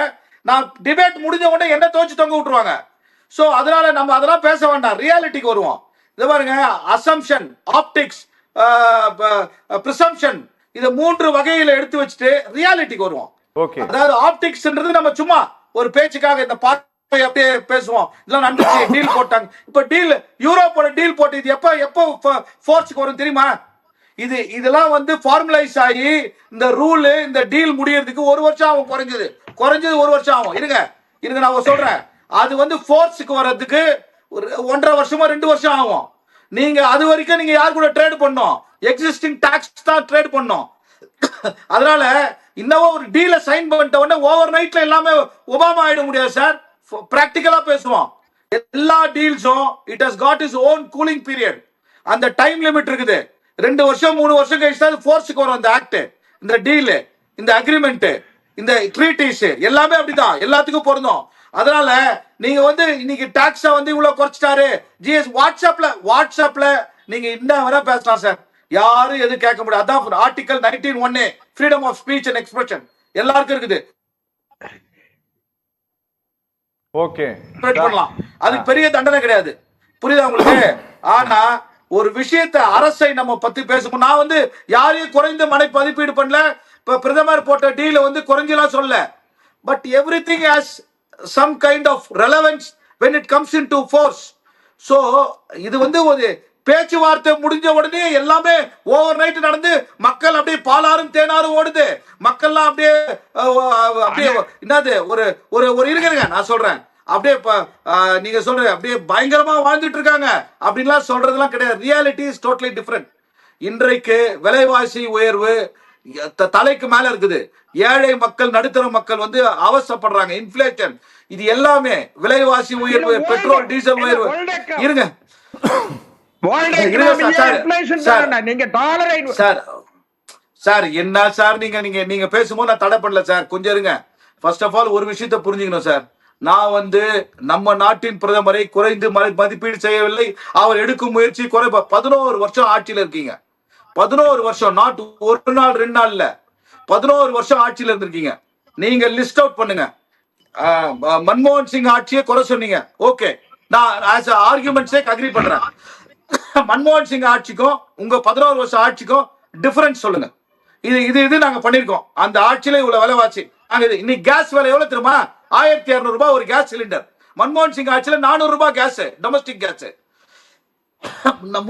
நான் டிபேட் முடிஞ்ச உடனே என்ன தொங்க விட்டுருவாங்க. சோ அதனால நம்ம அதெல்லாம் பேச வேண்டாம், ரியாலிட்டிக்கு வருவோம். இது பாருங்க, அசம்ஷன், ஆப்டிக்ஸ், பிரிசம்ஷன், இத 3 வகையில எடுத்து வச்சுட்டு ரியாலிட்டிக்கு வருவோம். அதாவது ஆப்டிக்ஸ்ன்றது நம்ம சும்மா ஒரு பேச்சுக்காக இந்த பாட்டை அப்படியே பேசுவோம், இதெல்லாம் நடந்துச்சு, டீல் போட்டாங்க. இப்ப டீல் யூரோப்போட டீல் போட்டு இது எப்போ ஃபோர்ஸ்க்கு வரும் தெரியுமா? இதெல்லாம் வந்து ஃபார்மலைஸ் ஆகி இந்த ரூல் இந்த டீல் முடியறதுக்கு 1 வருஷம் ஆகும், குறைஞ்சது 1 வருஷம் ஆகும். இருங்க நான் சொல்றேன், அது வந்து ஃபோர்ஸ்க்கு வர்றதுக்கு 1.5 வருஷமா 2 வருஷம் ஆகும். நீங்க அது வரைக்கும் நீங்க யார் கூட ட்ரேட் பண்ணோம், எக்ஸிஸ்டிங் டாக்ஸ் தான் ட்ரேட் பண்ணோம். அதனால இன்னமும் ஒரு டீல சைன் பண்ணிட்ட உடனே ஓவர் நைட்ல எல்லாமே ஒபாமா ஆயிட முடியாது சார். பிராக்டிகலா பேசுவோம். எல்லா டீல்ஸும் it has got is own cooling period. அந்த டைம் லிமிட் இருக்குது. 2 வருஷம் 3 வருஷம் கழிச்சு தான் ஃபோர்ஸ்க்கு வரும் அந்த ஆக்ட், இந்த டீல், இந்த அக்ரிமெண்ட், இந்த ட்ரீட்டிஸ் எல்லாமே அப்படிதான், எல்லாத்துக்கும் பொருந்தும். அதனால நீங்க வந்து இன்னைக்கு டாக்ஸ வந்து இவ்வளவு குறைச்சிட்டாரு, ஜிஎஸ் வாட்ஸ்அப்ல நீங்க என்ன வேணா பேசலாம் சார், யாரும் எது கேட்க முடியாது. அதான் article 19(1) freedom of speech and expression எல்லாருக்கும் இருக்குது. ஓகே, பண்ணலாம், அதுக்கு பெரிய தண்டனை கிடையாது, புரியுதா உங்களுக்கு? ஆனா ஒரு விஷயத்தை அரசை நம்ம பத்தி பேசும்போது நான் வந்து யாரையும் குறைந்த மதிப்பீடு பண்ணல. இப்ப பிரதமர் போட்ட டீல வந்து குறைஞ்சலாம் சொல்ல, but everything has some kind of relevance when it comes into force. So இது வந்து ஒரு பேச்சுவார்த்தை முடிஞ்ச உடனே எல்லாமே ஓவர் நைட் நடந்து மக்கள் அப்படியே பாலாரும் தேனாரும் ஓடுது, மக்கள்லாம் அப்படியே என்னது ஒரு இருங்க நான் சொல்றேன், அப்படியே நீங்க சொல்ற அப்படியே பயங்கரமா வாழ்ந்துட்டு இருக்காங்க அப்படின்லாம் சொல்றதெல்லாம் கிடையாது. Reality is totally different. இன்றைக்கு விலைவாசி உயர்வு தலைக்கு மேல இருக்குது. ஏழை மக்கள், நடுத்தர மக்கள் வந்து அவசப்படுறாங்க. இன்ஃப்ளேஷன், இது எல்லாமே விலைவாசி உயர்வு, பெட்ரோல் டீசல் உயர்வு. இருங்க சார், என்ன சார் நீங்க பேசும்போது நான் தடை பண்ணல சார், கொஞ்சம் இருங்க. ஃபர்ஸ்ட் ஆஃப் ஆல் ஒரு விஷயத்தை புரிஞ்சுக்கணும் சார், நான் வந்து நம்ம நாட்டின் பிரதமரை குறைந்து மதிப்பீடு செய்யவில்லை. அவர் எடுக்கும் முயற்சி 11 வருஷம் ஆட்சியில் இருக்கீங்க. 11 வருஷம், நாட் 1 நாள் 2 நாள் இல்ல, 11 வருஷம் ஆட்சியில் இருந்திருக்கீங்க. நீங்க லிஸ்ட் அவுட் பண்ணுங்க. மன்மோகன் சிங் ஆட்சியை குறை சொன்னீங்க, ஓகே, நான் ஆஸ் ஆர்குமெண்ட் சேக் அக்ரி பண்றேன். மன்மோகன் சிங் ஆட்சிக்கும் உங்க 11 வருஷம் ஆட்சிக்கும் டிஃபரன்ஸ் சொல்லுங்க. இது நாங்க பண்ணிருக்கோம். அந்த ஆட்சியில இவ்வளவு விலைவாசி. இன்னைக்கு கேஸ் விலை எவ்வளவு தெரியுமா? 1200 ரூபாய் ஒரு கேஸ் சிலிண்டர். மன்மோகன் சிங் ஆட்சியில 400 ரூபாய் கேஸ், டொமஸ்டிக் கேஸ்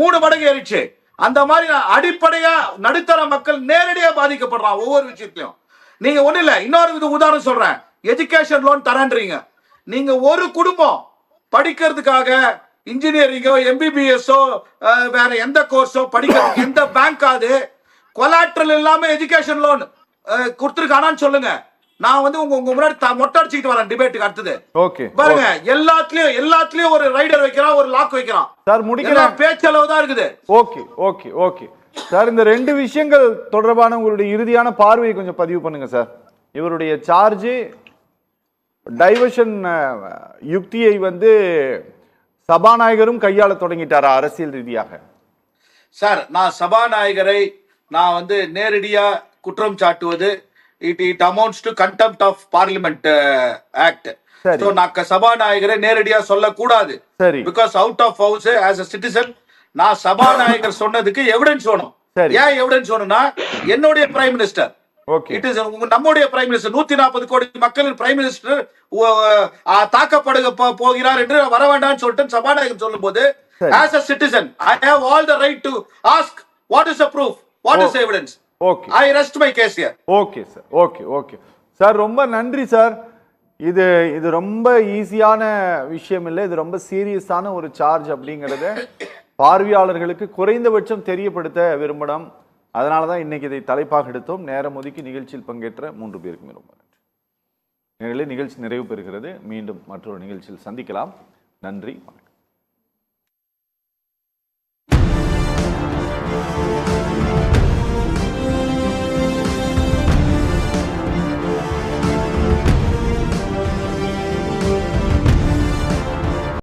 3 மடங்கு ஏறிச்சு. அந்த மாதிரி அடிப்படையா நடுத்தர மக்கள் நேரடியா பாதிக்கப்படுறான் ஒவ்வொரு விஷயத்திலையும். நீங்க ஒண்ணு இல்ல, இன்னொரு உதாரணம் சொல்றேன். எஜுகேஷன் லோன் தரன்றீங்க. நீங்க ஒரு குடும்பம் படிக்கிறதுக்காக இன்ஜினியரிங்கோ எம்பிபிஎஸ்ஓ வேற எந்த கோர்ஸோ படிக்கிறதுக்கு எந்த பேங்காவது கொலாட்ரல் இல்லாம எஜுகேஷன் லோன் கொடுத்துருக்கானான்னு சொல்லுங்க. நான் வந்து உங்க முன்னாடி மொட்டை அடிச்சுட்டு வரேன் டிபேட்டுக்கு அடுத்தது. ஓகே பாருங்க, எல்லாத்துலயும் ஒரு ரைடர் வைக்கிறான், ஒரு லாக் வைக்கிறான். சார் முடிக்கலாம், பேச்சளவு தான் இருக்குது. ஓகே ஓகே ஓகே சார், இந்த 2 விஷயங்கள் தொடர்பான உங்களுடைய இறுதியான பார்வையை கொஞ்சம் பதிவு பண்ணுங்க சார். இவருடைய சார்ஜ் டைவர்ஷன் யுக்தியை வந்து சபாநாயகரும் கையாள தொடங்கிட்டாரா அரசியல் ரீதியாக? சார், நான் சபாநாயகரை நான் வந்து நேரடியா குற்றம் சாட்டுவது it amounts to contempt of parliament act. So நான் சபாநாயகரை நேரடியா சொல்லக்கூடாது. சரி, because out of house as a citizen நான் சபாநாயகர் சொன்னதுக்கு எவிடன்ஸ் வேணும். ஏன் எவிடன்ஸ் வேணும்னா என்னுடைய பிரைம் மினிஸ்டர், இட் இஸ் நம்முடைய பிரைம் மினிஸ்டர், 140 கோடி மக்களின் பிரைம் மினிஸ்டர் தாக்கப்படுக போகிறார் என்று வர வேண்டாம்னு சொல்லிட்டு சபாநாயகர் சொல்லும் போது as a citizen I have all the right to ask what is the proof, what is the evidence. Okay, I rest my case here. Okay sir, okay sir, ரொம்ப நன்றி சார். இது ரொம்ப ஈஸியான விஷயம் இல்லை, இது ரொம்ப சீரியஸான ஒரு சார்ஜ் அப்படிங்கறத பார்வையாளர்களுக்கு குறைந்தபட்சம் தெரியப்படுத்த விரும்பணும். அதனால தான் இன்னைக்கு இதை தலைப்பாக எடுத்தோம். நேரம் ஒதுக்கி நிகழ்ச்சியில் பங்கேற்ற 3 பேருக்குமே ரொம்ப நன்றி. நிகழ்ச்சி நிறைவு பெறுகிறது. மீண்டும் மற்றொரு நிகழ்ச்சியில் சந்திக்கலாம். நன்றி, வணக்கம்.